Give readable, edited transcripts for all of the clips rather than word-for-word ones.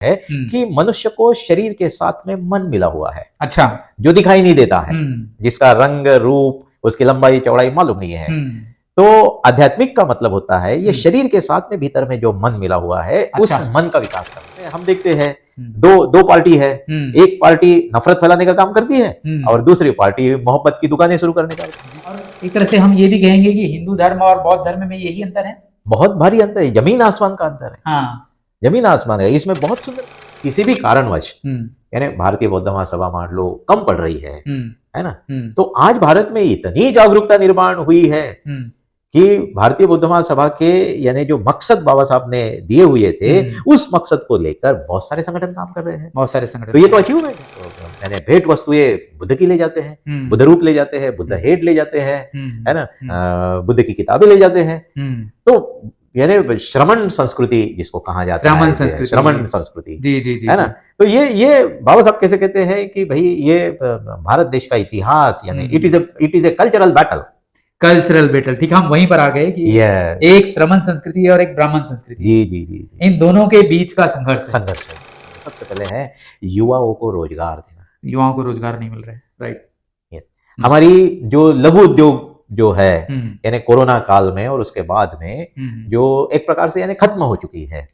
है कि मनुष्य को शरीर के साथ में मन मिला हुआ है। अच्छा। जो दिखाई नहीं देता है, जिसका रंग रूप उसकी लंबाई चौड़ाई मालूम नहीं है। तो आध्यात्मिक का मतलब होता है ये शरीर के साथ में भीतर में जो मन मिला हुआ है, अच्छा। उस मन का विकास करते हैं। हम देखते हैं दो पार्टी है, एक पार्टी नफरत फैलाने का काम करती है और दूसरी पार्टी मोहब्बत की दुकानें शुरू करने का। और एक तरह से हम ये भी कहेंगे कि हिंदू धर्म और बौद्ध धर्म में यही अंतर है। बहुत भारी अंतर है, जमीन आसमान का अंतर है। हाँ, जमीन आसमान है। इसमें बहुत सुंदर, किसी भी कारणवश यानी भारतीय बौद्ध महासभा मान लो कम पड़ रही है ना, तो आज भारत में इतनी जागरूकता निर्माण हुई है कि भारतीय बौद्ध महासभा के यानी जो मकसद बाबा साहब ने दिए हुए थे, उस मकसद को लेकर बहुत सारे संगठन काम कर रहे हैं। बहुत सारे संगठन। तो ये तो अचीवमेंट है। तो यानी भेंट वस्तुएं बुद्ध की ले जाते हैं, बुद्ध रूप ले जाते हैं, बुद्ध हेड ले जाते हैं, है ना, बुद्ध की किताबें ले जाते हैं। तो यानी श्रमण संस्कृति जिसको कहा जाता है, श्रमण संस्कृति, जी जी जी, है ना। तो ये बाबा साहब कैसे कहते हैं कि भाई ये भारत देश का इतिहास यानी it is a cultural battle. Cultural battle, ठीक, हम वहीं पर आ गए कि एक श्रमण संस्कृति और एक ब्राह्मण संस्कृति, जी जी जी, इन दोनों के बीच का संघर्ष है। सबसे पहले है युवाओं को रोजगार देना। युवाओं को रोजगार नहीं मिल रहा है, राइट। हमारी जो लघु उद्योग जो है यानी कोरोना काल में और उसके बाद में जो एक प्रकार से यानी खत्म हो चुकी है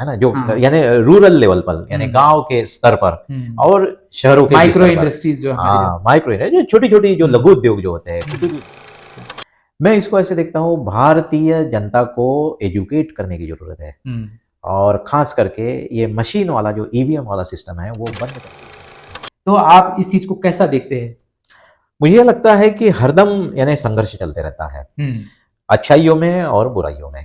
ना, जो यानी रूरल लेवल पर यानी गांव के स्तर पर और शहरों के माइक्रो इंडस्ट्रीज जो, हाँ माइक्रो इंडस्ट्री, छोटी छोटी जो लघु उद्योग जो होते हैं। मैं इसको ऐसे देखता हूँ, भारतीय जनता को एजुकेट करने की जरूरत है और खास करके ये मशीन वाला जो ईवीएम वाला सिस्टम है वो बंद कर। तो आप इस चीज को कैसा देखते हैं? मुझे लगता है कि हरदम यानी संघर्ष चलते रहता है, अच्छाइयों में और बुराइयों में।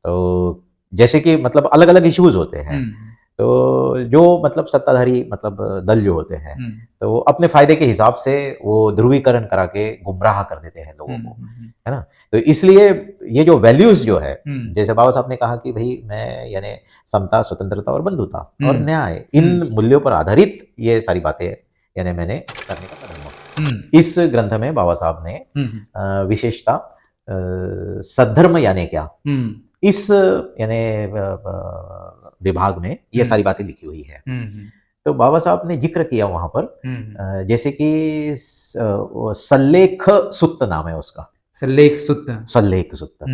तो जैसे कि मतलब अलग अलग इश्यूज होते हैं, तो जो मतलब सत्ताधारी मतलब दल जो होते हैं, तो अपने फायदे के हिसाब से वो ध्रुवीकरण करा के गुमराह कर देते हैं लोगों को, है ना। तो इसलिए ये जो वैल्यूज जो है, जैसे बाबा साहब ने कहा कि भाई मैं यानी समता, स्वतंत्रता और बंधुता और न्याय, इन मूल्यों पर आधारित ये सारी बातें यानी मैंने करने का कदम। इस ग्रंथ में बाबा साहब ने विशेषता सद्धर्म यानी क्या, इस यानी विभाग में ये सारी बातें लिखी हुई है। तो बाबा साहब ने जिक्र किया वहां पर जैसे कि सल्लेख सुत्त नाम है उसका, सल्लेख सुत्त,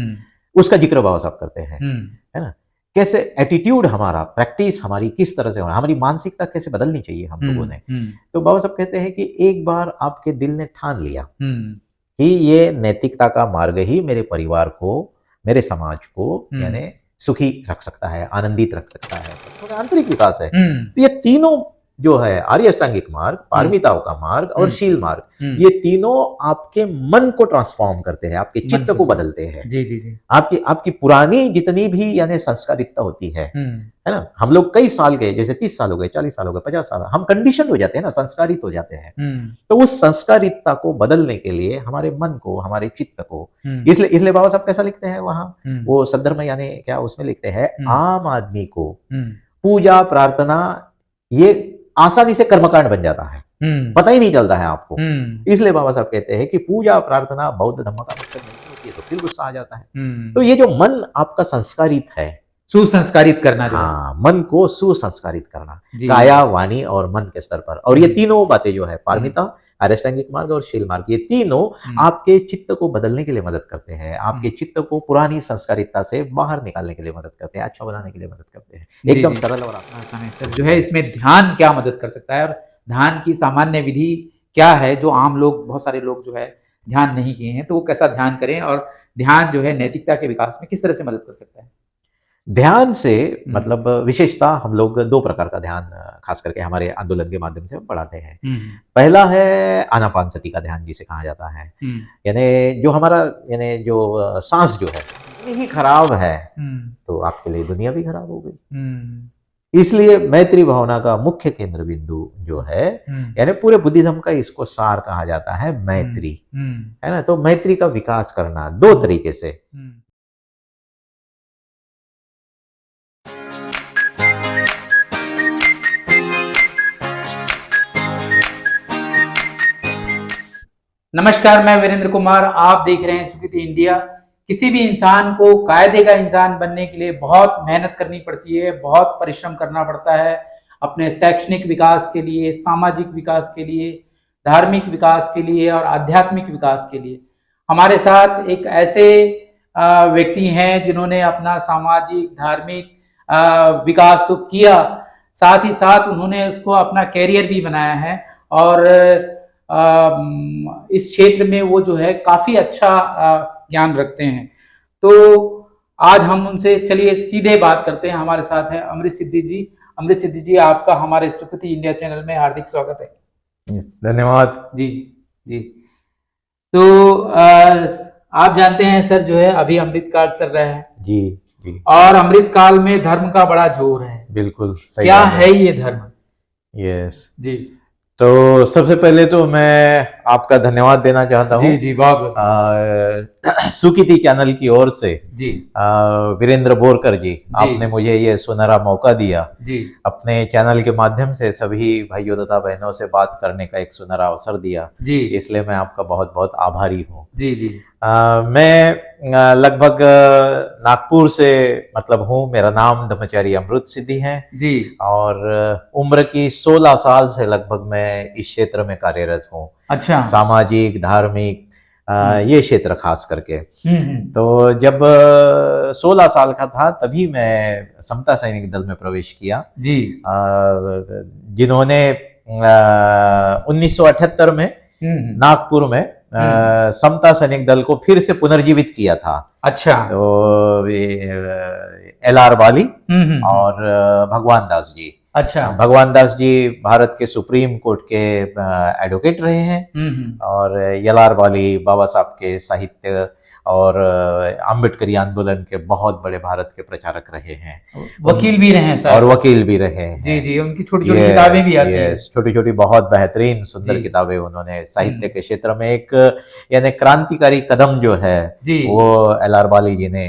उसका जिक्र बाबा साहब करते हैं, है ना। कैसे एटीट्यूड हमारा, प्रैक्टिस हमारी किस तरह से, हमारी मानसिकता कैसे बदलनी चाहिए हम लोगों ने। तो बाबा साहब कहते हैं कि एक बार आपके दिल ने ठान लिया कि ये नैतिकता का मार्ग ही मेरे परिवार को, मेरे समाज को यानी सुखी रख सकता है, आनंदित रख सकता है, तो आंतरिक विकास है। तो ये तीनों जो है, आर्य अष्टांगिक मार्ग, पारमिताओं का मार्ग और शील मार्ग, ये तीनों आपके मन को ट्रांसफॉर्म करते हैं, आपके चित्त को बदलते हैं। जी जी जी। आपकी पुरानी जितनी भी यानी संस्कारितता होती है ना, हम लोग कई साल के, जैसे 30 साल हो गए, 40 साल हो गए, 50 साल, हम कंडीशन हो जाते हैं ना, संस्कारित हो जाते हैं। तो उस संस्कारितता को बदलने के लिए हमारे मन को, हमारे चित्त को, इसलिए बाबा साहब कैसा लिखते हैं वहां, वो सद्धर्म यानी क्या उसमें लिखते हैं, आम आदमी को पूजा प्रार्थना ये आसानी से कर्मकांड बन जाता है, पता ही नहीं चलता है आपको। इसलिए बाबा साहब कहते हैं कि पूजा प्रार्थना बौद्ध धर्म का मकसद नहीं होती है, तो फिर गुस्सा आ जाता है। तो ये जो मन आपका संस्कारित है, सुसंस्कारित करना, हाँ, मन को सुसंस्कारित करना, काया, वाणी और मन के स्तर पर। और ये तीनों बातें जो है, पारमिता, अष्टांगिक मार्ग और शील मार्ग, ये तीनों आपके चित्त को बदलने के लिए मदद करते हैं, आपके चित्त को पुरानी संस्कारितता से बाहर निकालने के लिए मदद करते हैं, अच्छा बनाने के लिए मदद करते हैं। एकदम सरल और आसान है सर। जो है इसमें ध्यान क्या मदद कर सकता है और ध्यान की सामान्य विधि क्या है, जो आम लोग, बहुत सारे लोग जो है ध्यान नहीं किए हैं, तो वो कैसा ध्यान करें और ध्यान जो है नैतिकता के विकास में किस तरह से मदद कर सकता है? ध्यान से मतलब विशेषता हम लोग दो प्रकार का ध्यान खास करके हमारे आंदोलन के माध्यम से बढ़ाते हैं। पहला है आनापानसति का ध्यान जिसे कहा जाता है, यानी जो हमारा यानी जो सांस जो है ही खराब है तो आपके लिए दुनिया भी खराब हो गई। इसलिए मैत्री भावना का मुख्य केंद्र बिंदु जो है, यानी पूरे बुद्धिज्म का इसको सार कहा जाता है मैत्री, है ना। तो मैत्री का विकास करना दो तरीके से। नमस्कार, मैं वीरेंद्र कुमार, आप देख रहे हैं स्वीकृति इंडिया किसी भी इंसान को कायदे का इंसान बनने के लिए बहुत मेहनत करनी पड़ती है, बहुत परिश्रम करना पड़ता है अपने शैक्षणिक विकास के लिए, सामाजिक विकास के लिए, धार्मिक विकास के लिए और आध्यात्मिक विकास के लिए। हमारे साथ एक ऐसे व्यक्ति हैं जिन्होंने अपना सामाजिक धार्मिक विकास तो किया, साथ ही साथ उन्होंने उसको अपना कैरियर भी बनाया है और इस क्षेत्र में वो जो है काफी अच्छा ज्ञान रखते हैं। तो आज हम उनसे चलिए सीधे बात करते हैं। हमारे साथ है अमृत सिद्धि जी। अमृत सिद्धि जी, आपका हमारे सुकृति इंडिया चैनल में हार्दिक स्वागत है। धन्यवाद जी जी। तो आप जानते हैं सर, जो है अभी अमृत काल चल रहा है जी जी, और अमृत काल में धर्म का बड़ा जोर है। बिल्कुल सही। क्या है ये धर्म? यस जी, तो सबसे पहले तो मैं आपका धन्यवाद देना चाहता हूँ। जी जी, बहुत सुकृति चैनल की ओर से जी, वीरेंद्र बोरकर जी, आपने मुझे ये सुनहरा मौका दिया जी, अपने चैनल के माध्यम से सभी भाइयों तथा बहनों से बात करने का एक सुनहरा अवसर दिया जी, इसलिए मैं आपका बहुत बहुत आभारी हूँ। जी जी। मैं लगभग नागपुर से मतलब हूँ। मेरा नाम ब्रह्मचारी अमृत सिद्धि है जी, और उम्र की 16 साल से लगभग मैं इस क्षेत्र में कार्यरत हूँ। अच्छा, सामाजिक धार्मिक ये क्षेत्र खास करके। तो जब 16 साल का था तभी मैं समता सैनिक दल में प्रवेश किया जी, जिन्होंने 1978 में नागपुर में समता सैनिक दल को फिर से पुनर्जीवित किया था। अच्छा, तो LR वाली और भगवान दास जी। अच्छा, भगवान दास जी भारत के सुप्रीम कोर्ट के एडवोकेट रहे हैं और LR वाली बाबा साहब के साहित्य और अम्बेडकरी आंदोलन के बहुत बड़े भारत के प्रचारक रहे हैं। वकील भी रहे हैं सर। और वकील भी रहे हैं। जी जी, उनकी छोटी छोटी किताबें भी आती हैं। छोटी छोटी बहुत बेहतरीन सुंदर किताबें उन्होंने साहित्य के क्षेत्र में एक यानी क्रांतिकारी कदम जो है वो LR वाली जी ने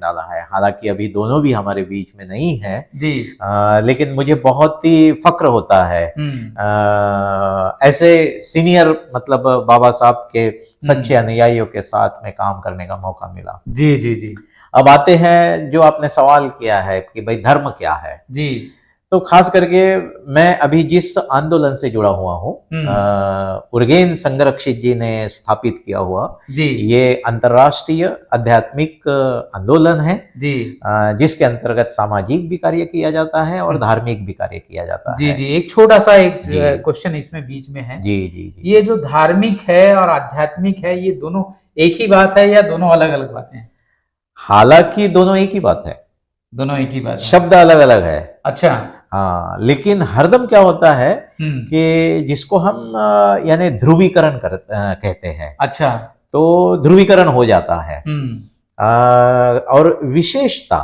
डाला है। हालांकि अभी दोनों भी हमारे बीच में नहीं है जी, लेकिन मुझे बहुत ही फक्र होता है ऐसे सीनियर मतलब बाबा साहब के सच्चे अनुयायियों के साथ में काम करने का मौका मिला। जी जी जी। अब आते हैं जो आपने सवाल किया है कि भाई धर्म क्या है। जी, तो खास करके मैं अभी जिस आंदोलन से जुड़ा हुआ हूँ उर्गेन संरक्षित जी ने स्थापित किया हुआ जी, ये अंतर्राष्ट्रीय आध्यात्मिक आंदोलन है जी, जिसके अंतर्गत सामाजिक भी कार्य किया जाता है और धार्मिक भी कार्य किया जाता जी है। जी। एक छोटा सा एक क्वेश्चन इसमें बीच में है। जी जी जी। ये जो धार्मिक है और आध्यात्मिक है, ये दोनों एक ही बात है या दोनों अलग अलग बातें हैं? हालांकि दोनों एक ही बात है, दोनों एक ही बात है। शब्द अलग अलग है। अच्छा। हाँ, लेकिन हरदम क्या होता है कि जिसको हम यानी ध्रुवीकरण कहते हैं। अच्छा। तो ध्रुवीकरण हो जाता है और विशेषता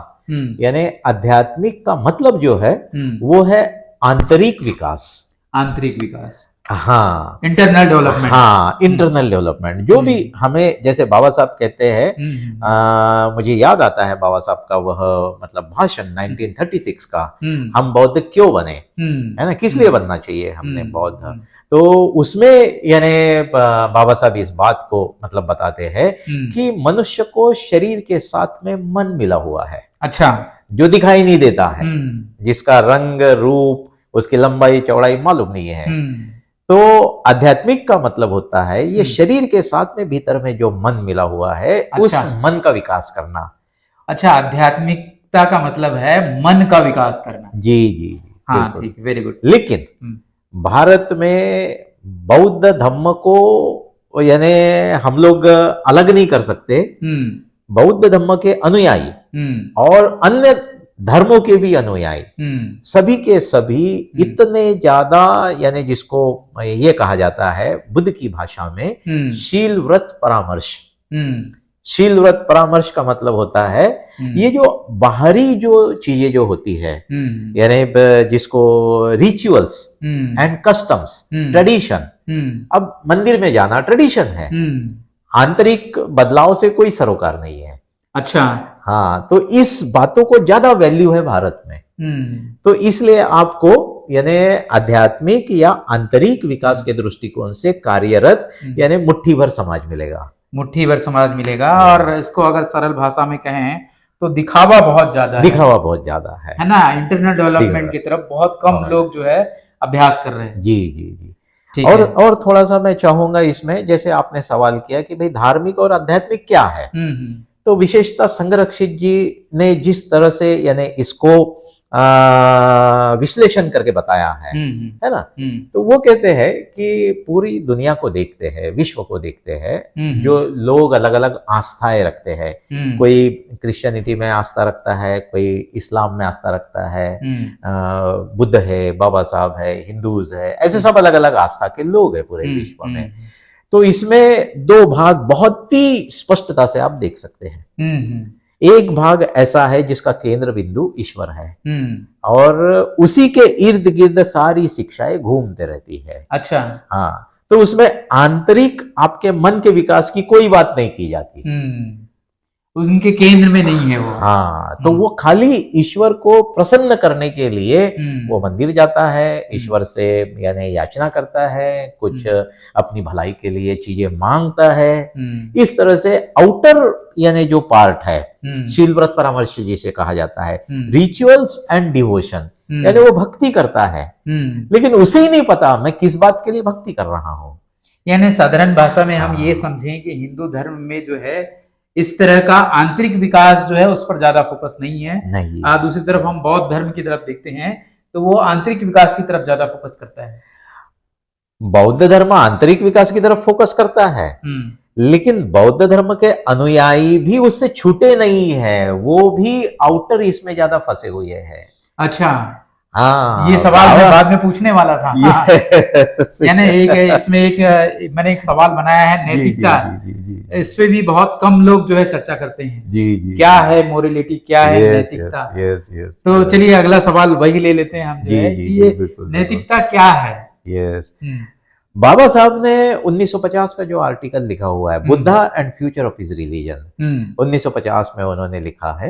यानी आध्यात्मिक का मतलब जो है वो है आंतरिक विकास। आंतरिक विकास, हाँ, इंटरनल डेवलपमेंट। हाँ, इंटरनल डेवलपमेंट जो भी हमें जैसे बाबा साहब कहते हैं। मुझे याद आता है बाबा साहब का वह मतलब भाषण 1936 का, हम बौद्ध क्यों बने, है ना, किस लिए बनना चाहिए हमने बौद्ध। तो उसमें यानी बाबा साहब इस बात को मतलब बताते हैं कि मनुष्य को शरीर के साथ में मन मिला हुआ है। अच्छा। जो दिखाई नहीं देता है, जिसका रंग रूप उसकी लंबाई चौड़ाई मालूम नहीं है। तो आध्यात्मिक का मतलब होता है ये शरीर के साथ में भीतर में जो मन मिला हुआ है उस मन का विकास करना। अच्छा, आध्यात्मिकता का मतलब है मन का विकास करना। जी जी, हाँ, ठीक, वेरी गुड। लेकिन भारत में बौद्ध धर्म को यानी हम लोग अलग नहीं कर सकते। बौद्ध धर्म के अनुयायी और अन्य धर्मों के भी अनुयायी सभी के सभी इतने ज्यादा यानी जिसको ये कहा जाता है बुद्ध की भाषा में शील व्रत परामर्श। शील व्रत परामर्श का मतलब होता है ये जो बाहरी जो चीजें जो होती है यानी जिसको रिचुअल्स एंड कस्टम्स ट्रेडिशन। अब मंदिर में जाना ट्रेडिशन है, आंतरिक बदलाव से कोई सरोकार नहीं है। अच्छा। हाँ, तो इस बातों को ज्यादा वैल्यू है भारत में। तो इसलिए आपको यानी आध्यात्मिक या आंतरिक विकास के दृष्टिकोण से कार्यरत यानी मुट्ठी भर समाज मिलेगा। मुट्ठी भर समाज मिलेगा। और इसको अगर सरल भाषा में कहें तो दिखावा बहुत ज्यादा दिखावा बहुत ज्यादा है ना। इंटरनल डेवलपमेंट की तरफ बहुत कम लोग जो है अभ्यास कर रहे हैं। जी जी जी। ठीक और थोड़ा सा मैं चाहूंगा इसमें, जैसे आपने सवाल किया कि भाई धार्मिक और आध्यात्मिक क्या है, तो विशेषता संरक्षित जी ने जिस तरह से यानी इसको विश्लेषण करके बताया है ना, तो वो कहते हैं कि पूरी दुनिया को देखते हैं, विश्व को देखते हैं, जो लोग अलग अलग आस्थाएं रखते हैं, कोई क्रिश्चियनिटी में आस्था रखता है, कोई इस्लाम में आस्था रखता है, बुद्ध है, बाबा साहब है, हिंदूज है, ऐसे सब अलग अलग आस्था के लोग हैं पूरे विश्व में। तो इसमें दो भाग बहुत ही स्पष्टता से आप देख सकते हैं। एक भाग ऐसा है जिसका केंद्र बिंदु ईश्वर है, और उसी के इर्द गिर्द सारी शिक्षाएं घूमते रहती है। अच्छा। हाँ, तो उसमें आंतरिक आपके मन के विकास की कोई बात नहीं की जाती, उनके केंद्र में नहीं है वो। हाँ, तो वो खाली ईश्वर को प्रसन्न करने के लिए वो मंदिर जाता है, ईश्वर से यानी याचना करता है, कुछ अपनी भलाई के लिए चीजें मांगता है। इस तरह से आउटर यानी जो पार्ट है, शील व्रत परामर्श जिसे कहा जाता है, रिचुअल्स एंड डिवोशन, यानी वो भक्ति करता है, लेकिन उसे ही नहीं पता मैं किस बात के लिए भक्ति कर रहा हूं। यानी साधारण भाषा में हम ये समझें कि हिंदू धर्म में जो है इस तरह का आंतरिक विकास जो है उस पर ज्यादा फोकस नहीं है। दूसरी तरफ हम बौद्ध धर्म की तरफ देखते हैं तो वो आंतरिक विकास की तरफ ज्यादा फोकस करता है। बौद्ध धर्म आंतरिक विकास की तरफ फोकस करता है, लेकिन बौद्ध धर्म के अनुयायी भी उससे छूटे नहीं है, वो भी आउटर इसमें ज्यादा फंसे हुए हैं। अच्छा, हाँ, ये सवाल मैं बाद में पूछने वाला था। यानी मैंने एक सवाल बनाया है नैतिकता, इस पे भी बहुत कम लोग जो है चर्चा करते हैं। जी, क्या है मोरलिटी, क्या है नैतिकता। तो चलिए अगला सवाल वही ले लेते हैं हम जो है कि ये नैतिकता क्या है। बाबा साहब ने 1950 का जो आर्टिकल लिखा हुआ है, Buddha and future of his religion, 1950 में उन्होंने लिखा है,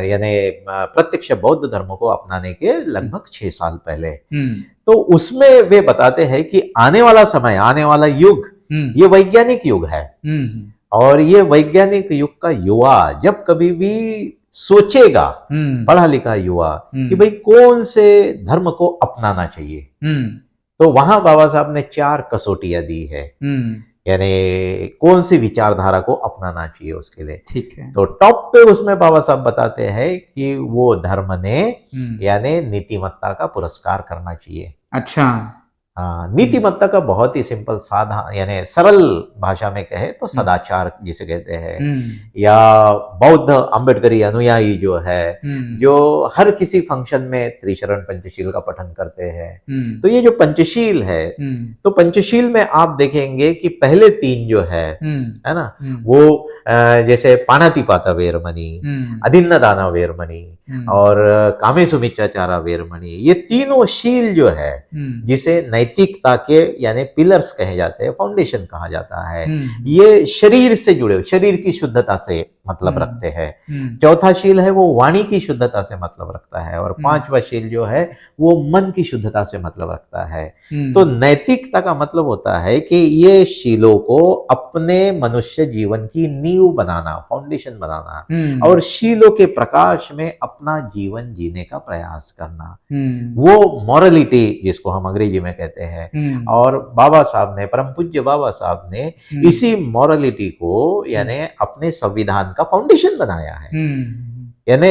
यानी प्रत्यक्ष बौद्ध धर्म को अपनाने के लगभग 6 साल पहले। तो उसमें वे बताते हैं कि आने वाला समय, आने वाला युग ये वैज्ञानिक युग है, और ये वैज्ञानिक युग का युवा जब कभी भी सोचेगा, पढ़ा लिखा युवा, कि भाई कौन से धर्म को अपनाना चाहिए, तो वहां बाबा साहब ने 4 कसौटियां दी है, यानी कौन सी विचारधारा को अपनाना चाहिए उसके लिए। ठीक है। तो टॉप पे उसमें बाबा साहब बताते हैं कि वो धर्म ने यानी नीतिमत्ता का पुरस्कार करना चाहिए। अच्छा। नीतिमत्ता का बहुत ही सिंपल साधा यानी सरल भाषा में कहे तो सदाचार जिसे कहते हैं, या बौद्ध अम्बेडकरी अनुयायी जो है, जो हर किसी फंक्शन में त्रिशरण पंचशील का पठन करते हैं। तो ये जो पंचशील है, तो पंचशील में आप देखेंगे कि पहले 3 जो है ना, वो जैसे पाणातिपाता वेरमणि, अदिन्न दाना वेरमणि और कामेसु मिच्चाचारा वेरमणि, ये तीनों शील जो है जिसे नैतिकता के यानी पिलर्स कहे जाते हैं, फाउंडेशन कहा जाता है, ये शरीर से जुड़े, शरीर की शुद्धता से मतलब रखते हैं। चौथा शील है वो वाणी की शुद्धता से मतलब रखता है, और 5वां शील जो है वो मन की शुद्धता से मतलब रखता है। तो नैतिकता का मतलब होता है कि ये शीलों को अपने मनुष्य जीवन की नींव बनाना, फाउंडेशन बनाना, और शीलों के प्रकाश में अपना जीवन जीने का प्रयास करना, वो मॉरलिटी जिसको हम अंग्रेजी में कहते हैं। और बाबा साहब ने, परम पूज्य बाबा साहब ने इसी मॉरलिटी को यानी अपने संविधान का फाउंडेशन बनाया है। यानी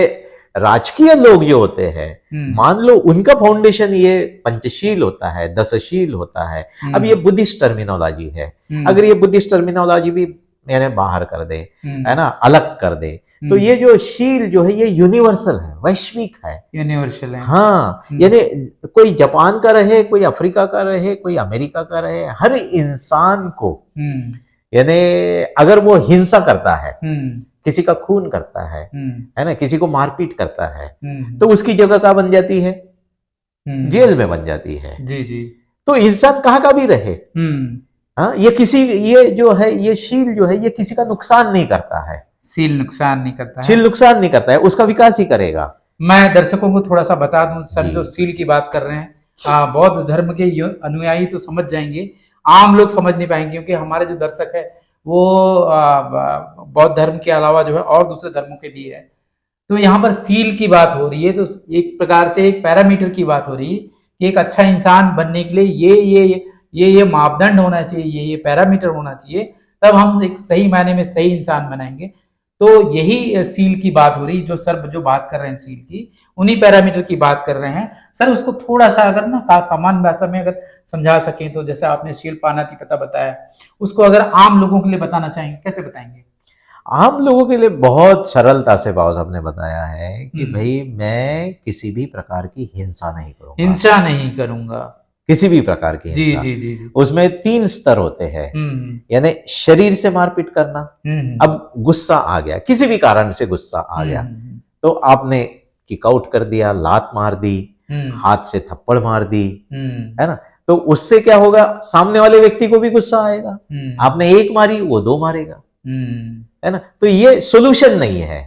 राजकीय लोग जो होते हैं, मान लो उनका फाउंडेशन ये पंचशील होता है, 10शील होता है। अब ये बुद्धिस्ट टर्मिनोलॉजी है, अगर ये बुद्धिस्ट टर्मिनोलॉजी भी यानी बाहर कर दे, है ना, अलग कर दे, तो ये जो शील जो है ये यूनिवर्सल है, वैश्विक है, यूनिवर्सल है। हाँ, यानी कोई जापान का रहे, कोई अफ्रीका का रहे, कोई अमेरिका का रहे, हर इंसान को यानी अगर वो हिंसा करता है, किसी का खून करता है ना, किसी को मारपीट करता है, तो उसकी जगह कहाँ बन जाती है? जेल में बन जाती है। जी जी। तो इंसान कहाँ का भी रहे, हाँ, ये जो है, ये शील जो है, ये किसी का नुकसान नहीं करता है। शील नुकसान नहीं करता है, शील नुकसान नहीं करता है, उसका विकास ही करेगा। मैं दर्शकों को थोड़ा सा बता दूं सर, जो शील की बात कर रहे हैं, बौद्ध धर्म के अनुयायी तो समझ जाएंगे, आम लोग समझ नहीं पाएंगे, क्योंकि हमारे जो दर्शक है वो बौद्ध धर्म के अलावा जो है और दूसरे धर्मों के भी है। तो यहाँ पर सील की बात हो रही है, तो एक प्रकार से एक पैरामीटर की बात हो रही है कि एक अच्छा इंसान बनने के लिए ये मापदंड होना चाहिए, ये पैरामीटर होना चाहिए, तब हम एक सही मायने में सही इंसान बनाएंगे। तो यही सील की बात हो रही, जो सर जो बात कर रहे हैं सील की, उन्हीं पैरामीटर की बात कर रहे हैं सर। उसको थोड़ा सा अगर ना का सामान्य भाषा में अगर समझा सकें, तो जैसे आपने शील पानातिपता बताया, उसको अगर आम लोगों के लिए बताना चाहेंगे, कैसे बताएंगे? आम लोगों के लिए बहुत सरलता से बाबा साहब ने बताया है कि भाई मैं किसी भी प्रकार की हिंसा नहीं करूंगा, हिंसा नहीं करूंगा, किसी भी प्रकार की जी हिंसा। जी जी जी। उसमें 3 स्तर होते हैं, यानी शरीर से मारपीट करना। अब गुस्सा आ गया, किसी भी कारण से गुस्सा आ गया, तो आपने किक आउट कर दिया, लात मार दी, हाथ से थप्पड़ मार दी, है ना, तो उससे क्या होगा, सामने वाले व्यक्ति को भी गुस्सा आएगा। आपने एक मारी, वो 2 मारेगा, है ना, तो ये सोल्यूशन नहीं है।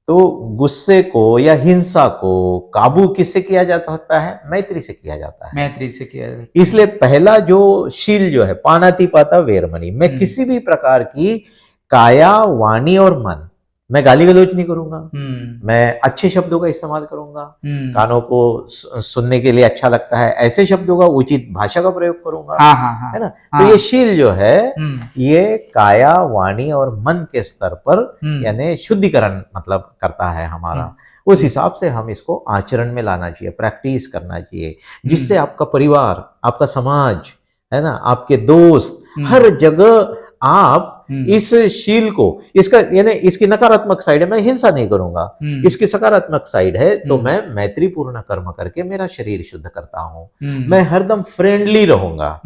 तो गुस्से को या हिंसा को काबू किससे किया जा सकता है? मैत्री से किया जाता है, मैत्री से किया जाता है। इसलिए पहला जो शील जो है पानातिपाता वेरमणि, मैं किसी भी प्रकार की काया, वाणी और मन, मैं गाली गलौज नहीं करूंगा, मैं अच्छे शब्दों का इस्तेमाल करूंगा, कानों को सुनने के लिए अच्छा लगता है ऐसे शब्दों का, उचित भाषा का प्रयोग करूंगा, है ना। तो ये शील जो है ये काया, वाणी और मन के स्तर पर यानी शुद्धिकरण मतलब करता है हमारा। उस हिसाब से हम इसको आचरण में लाना चाहिए, प्रैक्टिस करना चाहिए, जिससे आपका परिवार, आपका समाज, है ना, आपके दोस्त, हर जगह आप इस शील को, इसका यानी इसकी नकारात्मक साइड है मैं हिंसा नहीं करूंगा, इसकी सकारात्मक साइड है तो मैं मैत्रीपूर्ण कर्म करके मेरा शरीर शुद्ध करता हूं, मैं हरदम फ्रेंडली रहूंगा,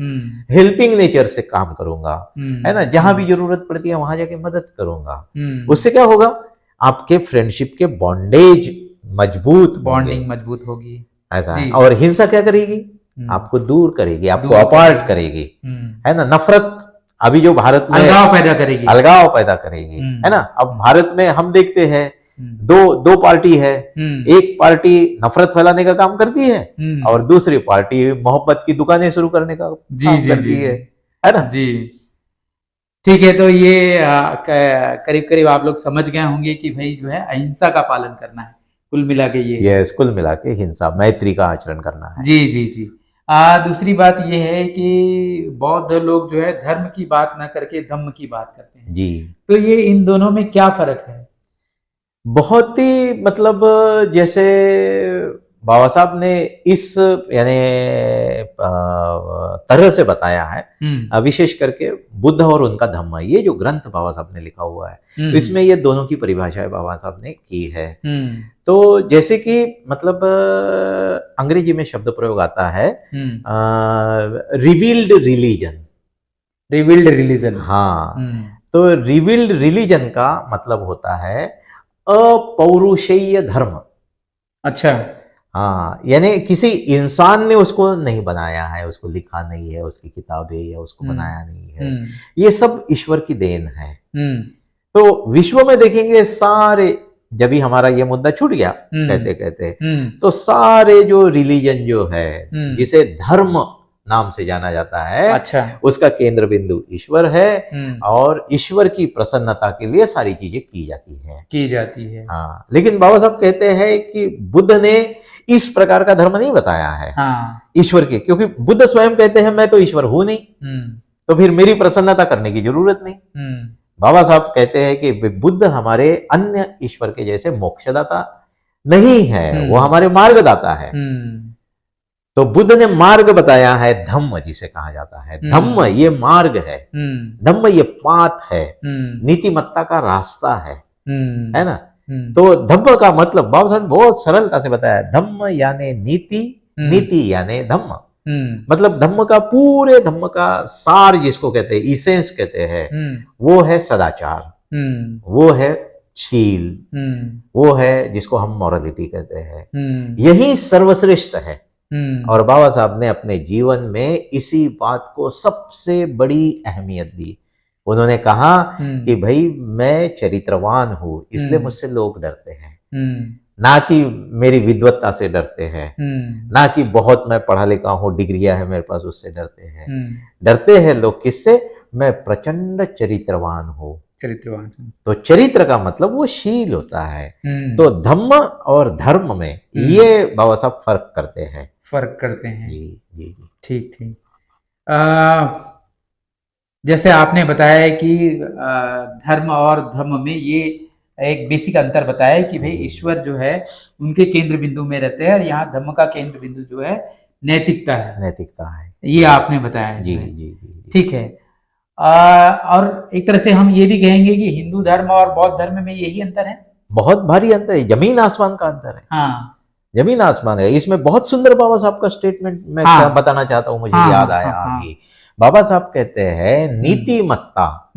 हेल्पिंग नेचर से काम करूंगा, है ना, जहां भी जरूरत पड़ती है वहां जाके मदद करूंगा। उससे क्या होगा, आपके फ्रेंडशिप के बॉन्डिंग मजबूत होगी ऐसा है। और हिंसा क्या करेगी, आपको दूर करेगी, आपको अपार्ट करेगी, है ना। नफरत अभी जो भारत में अलगाव पैदा करेगी, है ना। अब भारत में हम देखते हैं दो पार्टी है, एक पार्टी नफरत फैलाने का काम करती है और दूसरी पार्टी मोहब्बत की दुकानें शुरू करने का काम करती है ना जी। ठीक है, तो ये करीब करीब आप लोग समझ गए होंगे कि भाई जो है अहिंसा का पालन करना है, कुल मिला के ये कुल मिला के हिंसा, मैत्री का आचरण करना है। जी जी जी। दूसरी बात यह है कि बौद्ध लोग जो है धर्म की बात ना करके धम्म की बात करते हैं जी। तो ये इन दोनों में क्या फर्क है? बहुत ही मतलब जैसे बाबा साहब ने इस यानी तरह से बताया है, विशेष करके बुद्ध और उनका धम्म, ये जो ग्रंथ बाबा साहब ने लिखा हुआ है इसमें ये दोनों की परिभाषाएं बाबा साहब ने की है। तो जैसे कि मतलब अंग्रेजी में शब्द प्रयोग आता है रिवील्ड रिलीजन। हाँ, तो रिवील्ड रिलीजन का मतलब होता है अपौरुषेय धर्म। अच्छा। हाँ, यानी किसी इंसान ने उसको नहीं बनाया है, उसको लिखा नहीं है, उसकी किताबें या उसको बनाया नहीं है, ये सब ईश्वर की देन है। तो विश्व में देखेंगे सारे, जब भी हमारा ये मुद्दा छूट गया कहते कहते, तो सारे जो रिलीजन जो है जिसे धर्म नाम से जाना जाता है, अच्छा, उसका केंद्र बिंदु ईश्वर है और ईश्वर की प्रसन्नता के लिए सारी चीजें की जाती है। हाँ, लेकिन बाबा साहब कहते हैं कि बुद्ध ने इस प्रकार का धर्म नहीं बताया है ईश्वर के, क्योंकि बुद्ध स्वयं कहते हैं मैं तो ईश्वर हूं नहीं, तो फिर मेरी प्रसन्नता करने की जरूरत नहीं। बाबा साहब कहते हैं कि बुद्ध हमारे अन्य ईश्वर के जैसे मोक्षदाता नहीं है, वो हमारे मार्गदाता है। तो बुद्ध ने मार्ग बताया है, धम्म जिसे कहा जाता है। धम्म ये मार्ग है, धम्म ये पाथ है, नीतिमत्ता का रास्ता है ना। तो धम्म का मतलब बाबा साहब बहुत सरलता से बताया, धम्म यानी नीति, नीति यानी धम्म। मतलब धम्म का, पूरे धम्म का सार जिसको कहते हैं, इसेंस कहते हैं, वो है सदाचार, वो है शील, वो है जिसको हम मॉरलिटी कहते हैं, यही सर्वश्रेष्ठ है। और बाबा साहब ने अपने जीवन में इसी बात को सबसे बड़ी अहमियत दी। उन्होंने कहा कि भाई मैं चरित्रवान हूं, इसलिए मुझसे लोग डरते हैं, ना कि मेरी विद्वत्ता से डरते हैं, ना कि बहुत मैं पढ़ा लिखा हूँ, डिग्रियां है मेरे पास, उससे डरते हैं। डरते हैं लोग किससे? मैं प्रचंड चरित्रवान हूँ। चरित्रवान। तो चरित्र का मतलब वो शील होता है। तो धम्म और धर्म में ये बाबा साहब फर्क करते हैं। जी जी जी, ठीक ठीक। जैसे आपने बताया कि धर्म और धर्म में ये एक बेसिक अंतर बताया कि भाई ईश्वर जो है उनके केंद्र बिंदु में रहते हैं और यहाँ धर्म का केंद्र बिंदु जो है नैतिकता है। ये आपने बताया जी जी जी, ठीक है। और एक तरह से हम ये भी कहेंगे कि हिंदू धर्म और बौद्ध धर्म में यही अंतर है। बहुत भारी अंतर है, जमीन आसमान का अंतर है। हाँ, जमीन आसमान है। इसमें बहुत सुंदर बाबा साहब का स्टेटमेंट मैं क्या बताना चाहता हूँ, मुझे याद आया अभी। बाबा साहब कहते हैं नीतिमत्ता,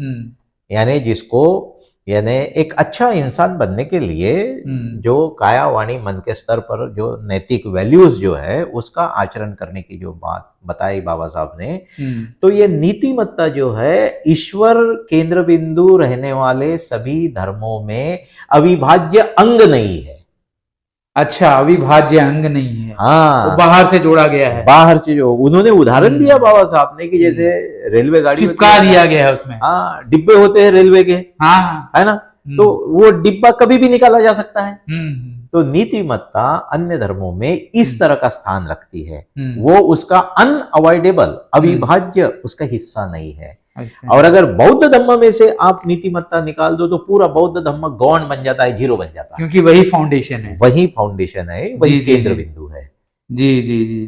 यानी जिसको, यानी एक अच्छा इंसान बनने के लिए जो काया वाणी मन के स्तर पर जो नैतिक वैल्यूज जो है उसका आचरण करने की जो बात बताई बाबा साहब ने, तो ये नीतिमत्ता जो है ईश्वर केंद्र बिंदु रहने वाले सभी धर्मों में अविभाज्य अंग नहीं है। अच्छा, अविभाज्य अंग नहीं है। हाँ, वो बाहर से जोड़ा गया है। बाहर से जो उन्होंने उदाहरण दिया बाबा साहब ने कि जैसे रेलवे गाड़ी चिपका दिया गया है उसमें। हाँ, डिब्बे होते हैं रेलवे के, हाँ, है ना, तो वो डिब्बा कभी भी निकाला जा सकता है। तो नीतिमत्ता अन्य धर्मों में इस तरह का स्थान रखती है, वो उसका अनअवॉइडेबल, अविभाज्य उसका हिस्सा नहीं है। और अगर बौद्ध धम्म में से आप नीतिमत्ता निकाल दो तो पूरा बौद्ध धम्म गौण बन जाता है, जीरो बन जाता है, क्योंकि वही फाउंडेशन है, वही फाउंडेशन है, वही केंद्र बिंदु है। जी जी जी।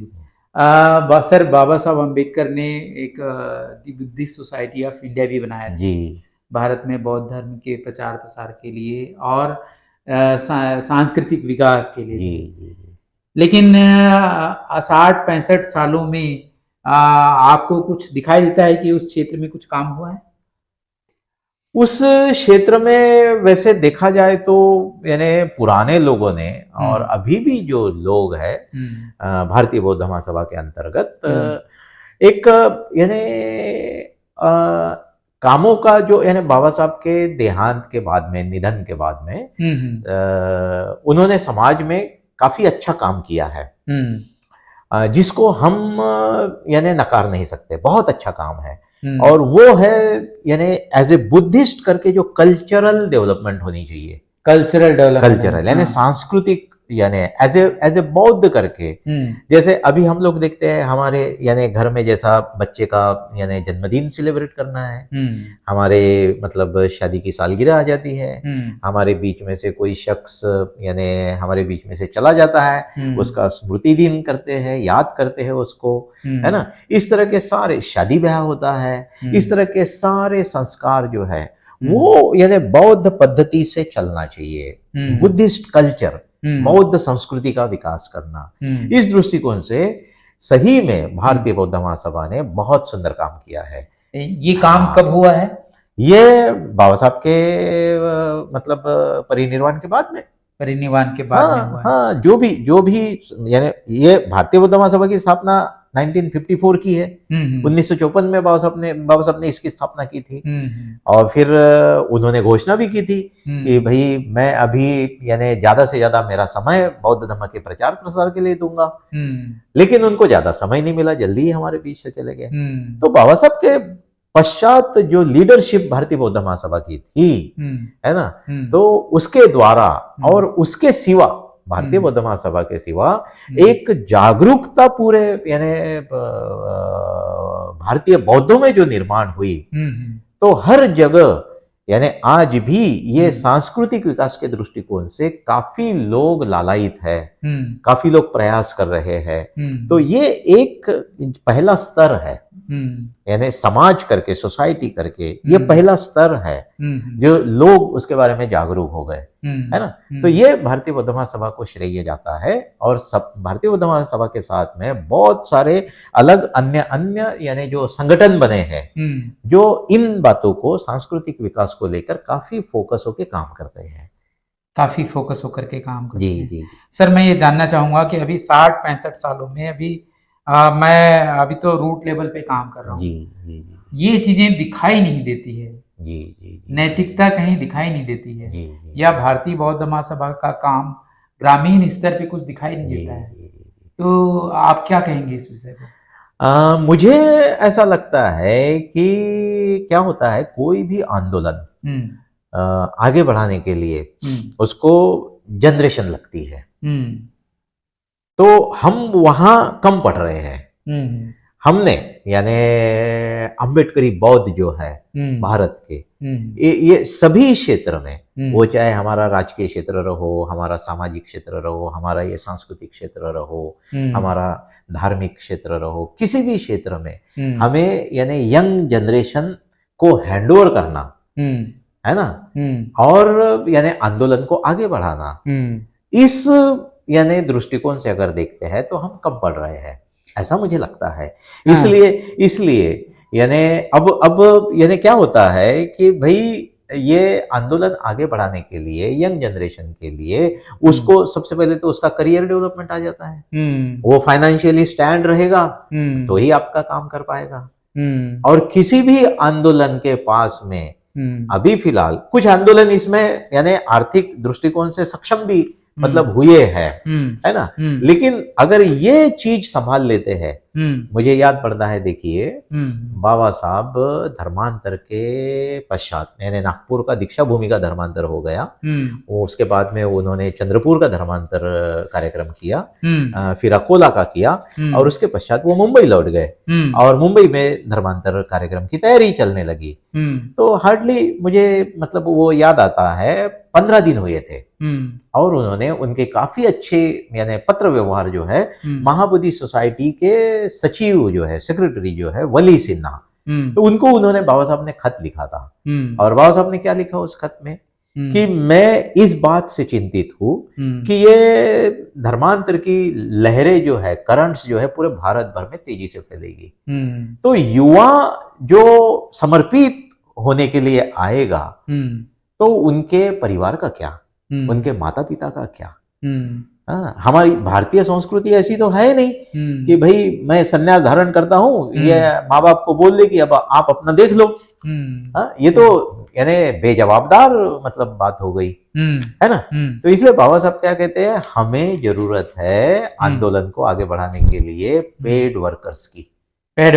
सर, बाबा साहब अम्बेडकर ने एक दी बुद्धिस्ट सोसाइटी ऑफ इंडिया भी बनाया जी, भारत में बौद्ध धर्म के प्रचार प्रसार के लिए और सांस्कृतिक विकास के लिए। जी। लेकिन 60-65 सालों में आपको कुछ दिखाई देता है कि उस क्षेत्र में कुछ काम हुआ है? उस क्षेत्र में वैसे देखा जाए तो यानी पुराने लोगों ने और अभी भी जो लोग हैं भारतीय बौद्ध महासभा के अंतर्गत एक यानी कामों का जो यानी बाबा साहब के देहांत के बाद में, निधन के बाद में उन्होंने समाज में काफी अच्छा काम किया है, जिसको हम यानी नकार नहीं सकते। बहुत अच्छा काम है और वो है यानी एज ए बुद्धिस्ट करके जो कल्चरल डेवलपमेंट होनी चाहिए, कल्चरल यानी सांस्कृतिक, यानी एज ए बौद्ध करके। जैसे अभी हम लोग देखते हैं हमारे यानी घर में जैसा बच्चे का यानी जन्मदिन सेलिब्रेट करना है, हमारे मतलब शादी की सालगिरह आ जाती है, हमारे बीच में से कोई शख्स यानी हमारे बीच में से चला जाता है, उसका स्मृति दिन करते हैं, याद करते हैं उसको, है ना। इस तरह के सारे शादी ब्याह होता है, इस तरह के सारे संस्कार जो है वो यानी बौद्ध पद्धति से चलना चाहिए, बुद्धिस्ट कल्चर, बौद्ध संस्कृति का विकास करना। इस दृष्टिकोण से सही में भारतीय बौद्ध महासभा ने बहुत सुंदर काम किया है। ये काम कब हुआ है? ये बाबा साहब के मतलब परिनिर्वाण के बाद में, परिनिर्वाण के बाद में हुआ है। हाँ, जो भी यानी ये भारतीय बौद्ध महासभा की स्थापना 1954 की है। 1954 में बाबा साहब ने इसकी स्थापना की थी और फिर उन्होंने घोषणा भी की थी कि भाई मैं अभी यानी ज्यादा से ज्यादा मेरा समय बौद्ध धर्म के प्रचार प्रसार के लिए दूंगा, लेकिन उनको ज्यादा समय नहीं मिला, जल्दी ही हमारे बीच से चले गए। तो बाबा साहब के पश्चात जो लीडरशिप भारतीय बौद्ध महासभा की थी, है ना, तो उसके द्वारा और उसके सिवा, भारतीय बौद्ध महासभा के सिवा एक जागरूकता पूरे यानी भारतीय बौद्धों में जो निर्माण हुई, तो हर जगह यानी आज भी ये सांस्कृतिक विकास के दृष्टिकोण से काफी लोग लालायित है, काफी लोग प्रयास कर रहे हैं। तो ये एक पहला स्तर है, यानी समाज करके, सोसाइटी करके ये पहला स्तर है जो लोग उसके बारे में जागरूक हो गए, है ना। तो ये भारतीय बौद्ध महासभा को श्रेय जाता है और सब भारतीय बौद्ध महासभा के साथ में बहुत सारे अलग अन्य यानी जो संगठन बने हैं जो इन बातों को, सांस्कृतिक विकास को लेकर काफी फोकस होकर काम करते हैं, काफी फोकस होकर के काम करते हैं। जी। सर, मैं ये जानना चाहूंगा कि अभी 60-65 सालों में अभी मैं अभी तो रूट लेवल पे काम कर रहा हूँ। जी। ये चीजें दिखाई नहीं देती है। जी। नैतिकता कहीं दिखाई नहीं देती है। या भारतीय बौद्ध महासभा का काम ग्रामीण स्तर पे कुछ दिखाई नहीं देता है। तो आप क्या कहेंगे इस विषय पे? मुझे ऐसा लगता है कि क्या होता है, कोई भी आंदोलन आगे बढ़ाने के लिए उसको जनरेशन लगती है। तो हम वहां कम पढ़ रहे हैं। हमने यानी अम्बेडकरी बौद्ध जो है भारत के, ये सभी क्षेत्र में, वो चाहे हमारा राजकीय क्षेत्र रहो, हमारा सामाजिक क्षेत्र रहो, हमारा ये सांस्कृतिक क्षेत्र रहो, हमारा धार्मिक क्षेत्र रहो, किसी भी क्षेत्र में हमें यानी यंग जनरेशन को हैंडओवर करना है ना, और यानी आंदोलन को आगे बढ़ाना, इस यानी दृष्टिकोण से अगर देखते हैं तो हम कम पढ़ रहे हैं, ऐसा मुझे लगता है। इसलिए यानी अब यानी क्या होता है कि भाई ये आंदोलन आगे बढ़ाने के लिए यंग जनरेशन के लिए उसको सबसे पहले तो उसका करियर डेवलपमेंट आ जाता है। वो फाइनेंशियली स्टैंड रहेगा तो ही आपका काम कर पाएगा। और किसी भी आंदोलन के पास में अभी फिलहाल कुछ आंदोलन इसमें यानी आर्थिक दृष्टिकोण से सक्षम भी मतलब हुए हैं, है ना, लेकिन अगर ये चीज संभाल लेते हैं, मुझे याद पड़ता है, देखिए बाबा साहब धर्मांतर के पश्चात, यानी नागपुर का दीक्षा भूमि का धर्मांतर हो गया, वो उसके बाद में उन्होंने चंद्रपुर का धर्मांतर कार्यक्रम किया, फिर अकोला का किया, और उसके पश्चात वो मुंबई लौट गए और मुंबई में धर्मांतर कार्यक्रम की तैयारी चलने लगी। तो हार्डली मुझे मतलब वो याद आता है 15 दिन हुए थे और उन्होंने उनके काफी अच्छे यानी पत्र व्यवहार जो है महाबोधि सोसाइटी के सचिव जो है, सेक्रेटरी जो है वली सिन्हा, तो उनको उन्होंने बाबा साहब ने खत लिखा था। और बाबा साहब ने क्या लिखा उस खत में कि मैं इस बात से चिंतित हूं कि ये धर्मांतर की लहरें जो है, करंट्स जो है, पूरे भारत भर में तेजी से फैलेगी। तो युवा जो समर्पित होने के लिए आएगा तो उनके परिवार का क्या, उनके माता पिता का क्या। हमारी भारतीय संस्कृति ऐसी तो है नहीं कि भाई मैं संन्यास धारण करता हूं, ये माँ बाप को बोल दे कि अब आप अपना देख लो। ये तो यानी बेजवाबदार मतलब बात हो गई, है ना। तो इसलिए बाबा साहब क्या कहते हैं, हमें जरूरत है आंदोलन को आगे बढ़ाने के लिए पेड वर्कर्स की, पेड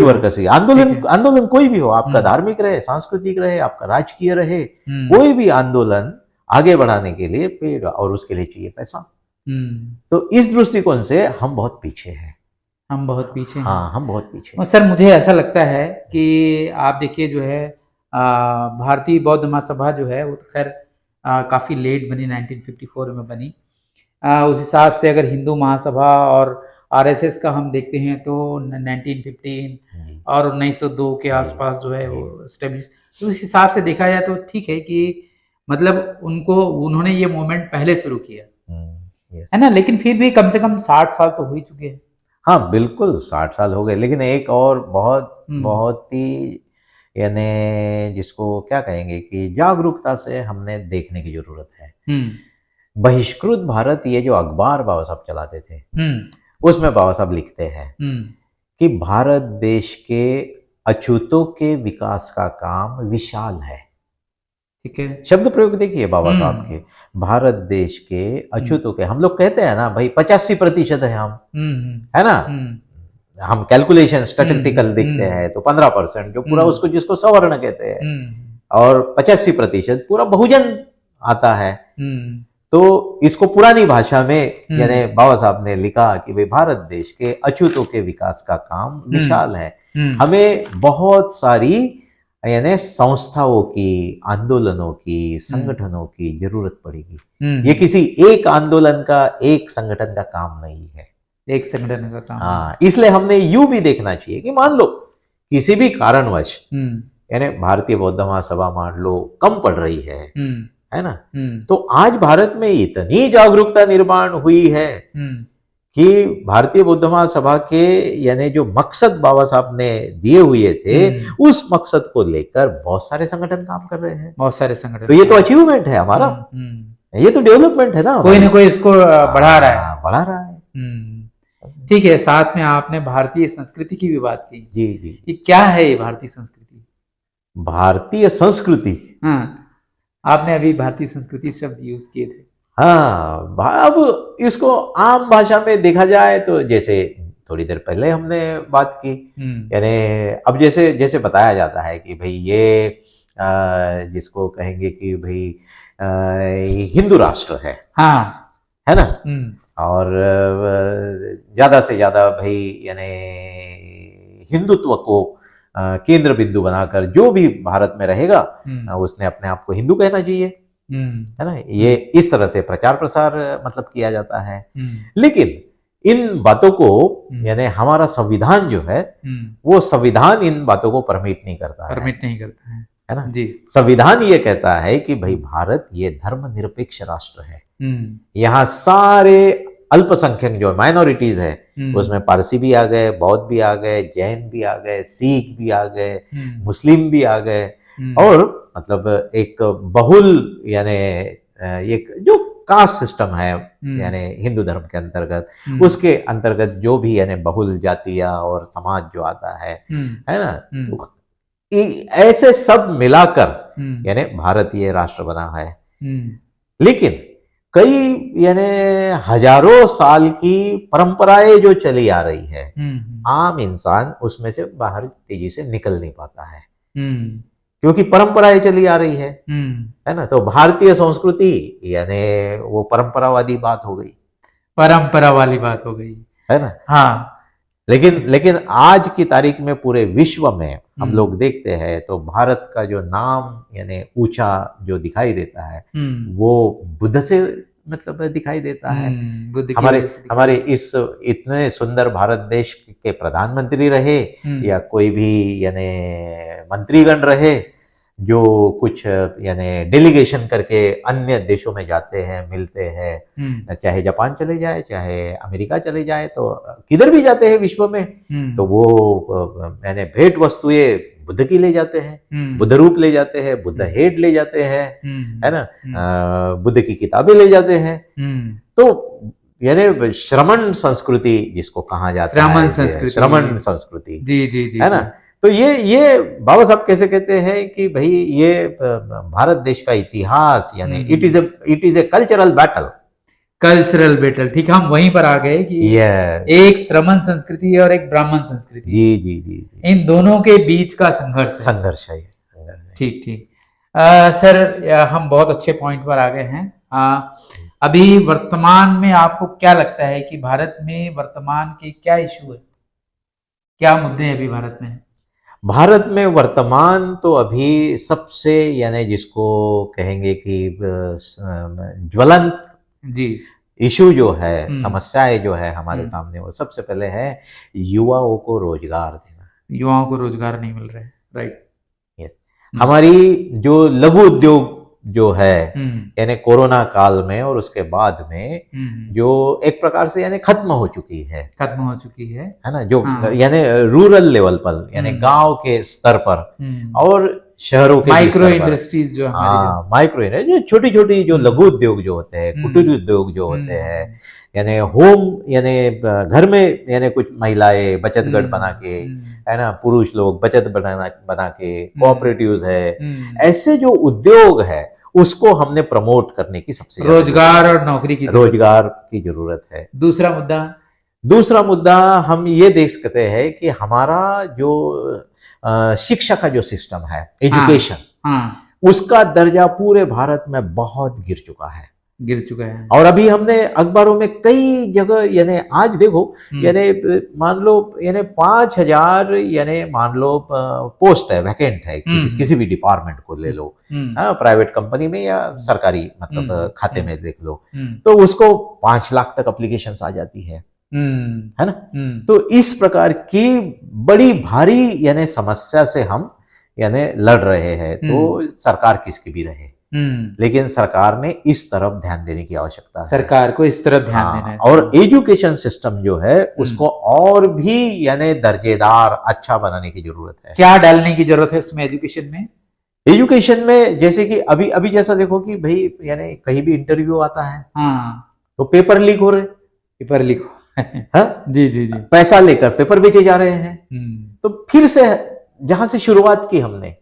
वर्कर्स की। आंदोलन कोई भी हो, आपका धार्मिक रहे, सांस्कृतिक रहे, आपका राजकीय रहे, कोई भी आंदोलन आगे बढ़ाने के लिए पेड, और उसके लिए चाहिए पैसा। तो इस दृष्टिकोण से हम बहुत पीछे हैं, हम बहुत पीछे हैं। हाँ, हम बहुत पीछे हैं। सर मुझे ऐसा लगता है कि आप देखिए जो है भारतीय बौद्ध महासभा जो है वो तो खैर काफ़ी लेट बनी, 1954 में बनी। उस हिसाब से अगर हिंदू महासभा और आरएसएस का हम देखते हैं तो 1915 और 1902 के आसपास जो है वो स्टेब्लिश। तो उस हिसाब से देखा जाए तो ठीक है कि मतलब उन्होंने ये मूवमेंट पहले शुरू किया, है ना, लेकिन फिर भी कम से कम 60 साल तो हो ही चुके हैं। हाँ बिल्कुल 60 साल हो गए, लेकिन एक और बहुत ही यानी जिसको क्या कहेंगे कि जागरूकता से हमने देखने की जरूरत है। बहिष्कृत भारत, ये जो अखबार बाबा साहब चलाते थे, उसमें बाबा साहब लिखते हैं कि भारत देश के अछूतों के विकास का काम विशाल है। ठीक है, शब्द प्रयोग देखिए बाबा साहब के, भारत देश के अछूतों के। हम लोग कहते हैं ना भाई 85% है हम, है ना, हम कैलकुलेशन स्टैटिस्टिकल देखते हैं तो 15% जो पूरा उसको जिसको सवर्ण कहते हैं, और 85% पूरा बहुजन आता है। तो इसको पुरानी भाषा में यानी बाबा साहब ने लिखा कि भाई भारत देश के अछूतों के विकास का काम विशाल है, हमें बहुत सारी यानी संस्थाओं की, आंदोलनों की, संगठनों की जरूरत पड़ेगी। ये किसी एक आंदोलन का, एक संगठन का काम नहीं है, एक संगठन का काम। हाँ, इसलिए हमने यूं भी देखना चाहिए कि मान लो किसी भी कारणवश यानी भारतीय बौद्ध महासभा मान लो कम पड़ रही है ना, तो आज भारत में इतनी जागरूकता निर्माण हुई है कि भारतीय बौद्ध महासभा के यानी जो मकसद बाबा साहब ने दिए हुए थे, उस मकसद को लेकर बहुत सारे संगठन काम कर रहे हैं, बहुत सारे संगठन। तो ये तो अचीवमेंट है हमारा, ये तो डेवलपमेंट है ना, कोई ना कोई इसको बढ़ा रहा है। ठीक है, साथ में आपने भारतीय संस्कृति की भी बात की। जी जी, ये क्या है ये भारतीय संस्कृति? भारतीय संस्कृति, हाँ, आपने अभी भारतीय संस्कृति शब्द यूज किए थे। हाँ, अब इसको आम भाषा में देखा जाए तो जैसे थोड़ी देर पहले हमने बात की, यानी अब जैसे जैसे बताया जाता है कि भाई ये जिसको कहेंगे कि भाई हिंदू राष्ट्र है, हाँ, है ना, और ज्यादा से ज्यादा भाई यानी हिंदुत्व को केंद्र बिंदु बनाकर जो भी भारत में रहेगा उसने अपने आप को हिंदू कहना चाहिए, है ना, ये इस तरह से प्रचार प्रसार मतलब किया जाता है। लेकिन इन बातों को यानी हमारा संविधान जो है वो संविधान इन बातों को परमिट नहीं करता है, परमिट नहीं करता है ना जी। संविधान ये कहता है कि भाई भारत ये धर्मनिरपेक्ष राष्ट्र है, यहाँ सारे अल्पसंख्यक जो माइनॉरिटीज है उसमें पारसी भी आ गए, बौद्ध भी आ गए, जैन भी आ गए, सिख भी आ गए, मुस्लिम भी आ गए, और मतलब एक बहुल यानी एक जो कास्ट सिस्टम है यानी हिंदू धर्म के अंतर्गत, उसके अंतर्गत जो भी यानी बहुल जातियां और समाज जो आता है ना, ऐसे सब मिलाकर यानी भारतीय राष्ट्र बना है। लेकिन कई यानी हजारों साल की परंपराएं जो चली आ रही है, आम इंसान उसमें से बाहर तेजी से निकल नहीं पाता है, क्योंकि परंपराएं चली आ रही है ना। तो भारतीय संस्कृति यानी वो परंपरावादी बात हो गई, परंपरा वाली बात हो गई, है ना। हाँ, लेकिन आज की तारीख में पूरे विश्व में हम लोग देखते हैं तो भारत का जो नाम यानी ऊंचा जो दिखाई देता है वो बुद्ध से मतलब दिखाई देता है। हमारे इस इतने सुंदर भारत देश के प्रधानमंत्री रहे या कोई भी यानी मंत्रीगण रहे जो कुछ यानी डेलीगेशन करके अन्य देशों में जाते हैं, मिलते हैं, चाहे जापान चले जाए, चाहे अमेरिका चले जाए, तो किधर भी जाते हैं विश्व में तो वो यानी भेंट वस्तुएं बुद्ध की ले जाते हैं, बुद्ध रूप ले जाते हैं, बुद्ध हेड ले जाते हैं, है ना, बुद्ध की किताबें ले जाते हैं। तो यानी श्रमण संस्कृति जिसको कहा जाता है, श्रमण संस्कृति, जी जी जी, है ना। तो ये बाबा साहब कैसे कहते हैं कि भाई ये भारत देश का इतिहास यानी it is a cultural battle, cultural battle, ठीक है, हम वहीं पर आ गए कि एक श्रमण संस्कृति और एक ब्राह्मण संस्कृति, जी जी जी, इन दोनों के बीच का संघर्ष है। ठीक ठीक सर, हम बहुत अच्छे पॉइंट पर आ गए हैं। अभी वर्तमान में आपको क्या लगता है कि भारत में वर्तमान के क्या इशू है, क्या मुद्दे हैं अभी भारत में? भारत में वर्तमान तो अभी सबसे यानी जिसको कहेंगे कि ज्वलंत जी इशू जो है, समस्याएं जो है हमारे सामने, वो सबसे पहले है युवाओं को रोजगार देना। युवाओं को रोजगार नहीं मिल रहा है, राइट। हमारी जो लघु उद्योग जो है यानी कोरोना काल में और उसके बाद में जो एक प्रकार से यानी खत्म हो चुकी है ना, जो यानी रूरल लेवल पर यानी गांव के स्तर पर और शहरों के माइक्रो इंडस्ट्रीज जो माइक्रो जो छोटी छोटी जो लघु उद्योग जो होते हैं, कुटीर उद्योग जो होते हैं, यानी होम यानी घर में यानी कुछ महिलाएं बचत गढ़ बना के, है ना, पुरुष लोग बचत बना के, कोऑपरेटिव्स है, ऐसे जो उद्योग है उसको हमने प्रमोट करने की सबसे रोजगार और नौकरी की जरूरत है। दूसरा मुद्दा हम ये देख सकते हैं कि हमारा जो शिक्षा का जो सिस्टम है, एजुकेशन, उसका दर्जा पूरे भारत में बहुत गिर चुका है। और अभी हमने अखबारों में कई जगह यानी आज देखो यानी मान लो यानी 5000 यानी मान लो पोस्ट है, वैकेंट है, किसी भी डिपार्टमेंट को ले लो, प्राइवेट कंपनी में या सरकारी मतलब खाते में देख लो, तो उसको 5 लाख तक एप्लीकेशंस आ जाती है ना। तो इस प्रकार की बड़ी भारी यानी समस्या से हम यानी लड़ रहे हैं। तो सरकार किसकी भी रहे, लेकिन सरकार ने इस तरफ ध्यान देने की आवश्यकता है, सरकार को इस तरफ ध्यान देना है। और एजुकेशन सिस्टम जो है उसको और भी यानी दर्जेदार अच्छा बनाने की जरूरत है। क्या डालने की जरूरत है इसमें एजुकेशन में जैसे कि अभी जैसा देखो कि भाई यानी कहीं भी इंटरव्यू आता है तो पेपर लीक हो रहे, जी जी जी, पैसा लेकर पेपर बेचे जा रहे हैं, तो फिर से जहां से शुरुआत की हमने,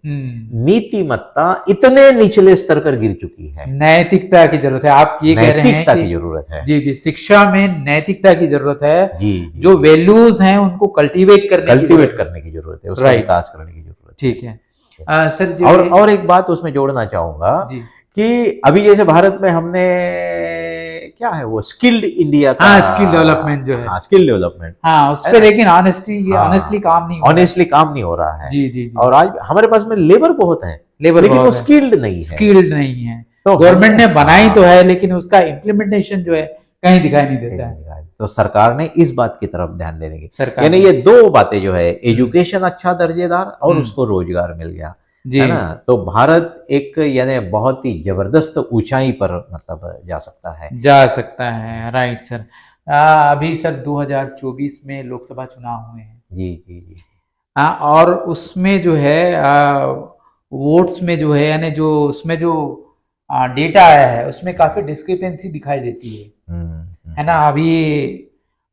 नीतिमत्ता इतने निचले स्तर पर गिर चुकी है। नैतिकता की जरूरत है, आप ये कह रहे हैं नैतिकता कि की जरूरत है। जी जी, शिक्षा में नैतिकता की जरूरत है। जी, जो वैल्यूज हैं उनको कल्टीवेट करने की जरूरत है, उसका विकास करने की जरूरत है। ठीक है सर जी। और एक बात उसमें जोड़ना चाहूंगा जी, कि अभी जैसे भारत में हमने क्या है वो स्किल्ड इंडिया का, स्किल डेवलपमेंट जो है, हाँ स्किल डेवलपमेंट, उस पे लेकिन ऑनेस्टली काम नहीं हो रहा है। ऑनेस्टली काम नहीं हो रहा है। जी जी जी। और आज हमारे पास में लेबर बहुत है, लेकिन वो स्किल्ड नहीं है, स्किल्ड नहीं है। तो गवर्नमेंट ने बनाई तो है, लेकिन उसका इम्प्लीमेंटेशन जो है कहीं दिखाई नहीं देता है। तो सरकार ने इस बात की तरफ ध्यान देने की, सरकार यानी ये दो बातें जो है, एजुकेशन अच्छा दर्जेदार और उसको रोजगार मिल गया, है ना, तो भारत एक यानी बहुत ही जबरदस्त ऊंचाई पर मतलब जा सकता है। Right sir. अभी सर 2024 में लोकसभा चुनाव हुए हैं। जी जी जी। और उसमें जो है वोट्स में जो है, यानी जो उसमें जो डेटा आया है उसमें काफी डिस्क्रिपेंसी दिखाई देती है ना। अभी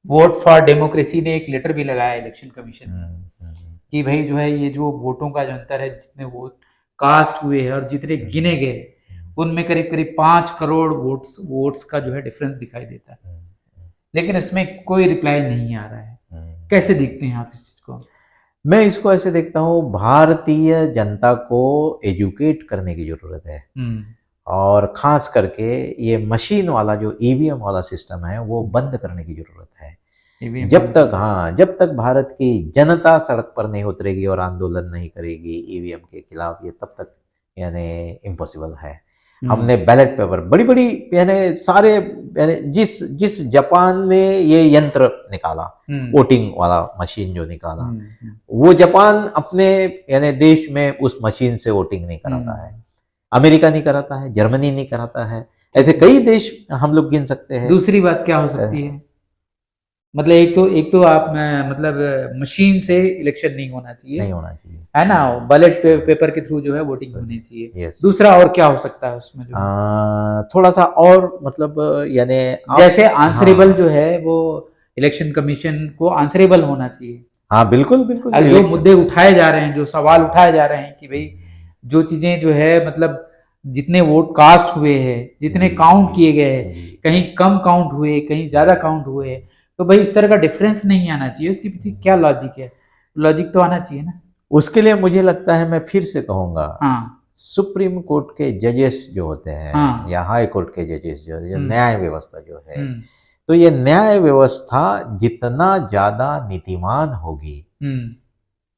वोट फॉर डेमोक्रेसी ने एक लेटर भी लगाया इलेक्शन कमीशन में कि भाई जो है ये जो वोटों का जो अंतर है, जितने वोट कास्ट हुए हैं और जितने गिने गए, उनमें करीब करीब 5 करोड़ वोट्स का जो है डिफरेंस दिखाई देता है, लेकिन इसमें कोई रिप्लाई नहीं आ रहा है। कैसे देखते हैं आप इस चीज को? मैं इसको ऐसे देखता हूँ, भारतीय जनता को एजुकेट करने की जरूरत है, और खास करके ये मशीन वाला जो ईवीएम वाला सिस्टम है वो बंद करने की जरूरत है। जब तक भारत की जनता सड़क पर नहीं उतरेगी और आंदोलन नहीं करेगी ईवीएम के खिलाफ, ये तब तक यानी इम्पॉसिबल है। हमने बैलेट पेपर बड़ी बड़ी यानी सारे, यानी जिस जापान ने ये यंत्र निकाला, वोटिंग वाला मशीन जो निकाला, वो जापान अपने यानी देश में उस मशीन से वोटिंग नहीं कराता है, अमेरिका नहीं कराता है, जर्मनी नहीं कराता है, ऐसे कई देश हम लोग गिन सकते हैं। दूसरी बात क्या हो सकती है, मतलब एक तो आप मतलब मशीन से इलेक्शन नहीं होना चाहिए, है ना, बैलेट पेपर के थ्रू जो है वोटिंग होनी चाहिए। दूसरा और क्या हो सकता है उसमें? थोड़ा सा और मतलब यानी जैसे आंसरेबल जो है वो इलेक्शन कमीशन को आंसरेबल होना चाहिए। हाँ बिल्कुल बिल्कुल। जो मुद्दे उठाए जा रहे हैं, जो सवाल उठाए जा रहे हैं कि भाई जो चीजें जो है मतलब जितने वोट कास्ट हुए हैं, जितने काउंट किए गए हैं, कहीं कम काउंट हुए, कहीं ज्यादा काउंट हुए, तो भाई इस तरह का डिफरेंस नहीं आना चाहिए। उसके पीछे क्या लॉजिक है? लॉजिक तो आना चाहिए ना। उसके लिए मुझे लगता है, मैं फिर से कहूंगा, सुप्रीम कोर्ट के जजेस जो होते हैं, या हाई कोर्ट के जजेस जो न्याय व्यवस्था जो है, तो ये न्याय व्यवस्था जितना ज्यादा नीतिमान होगी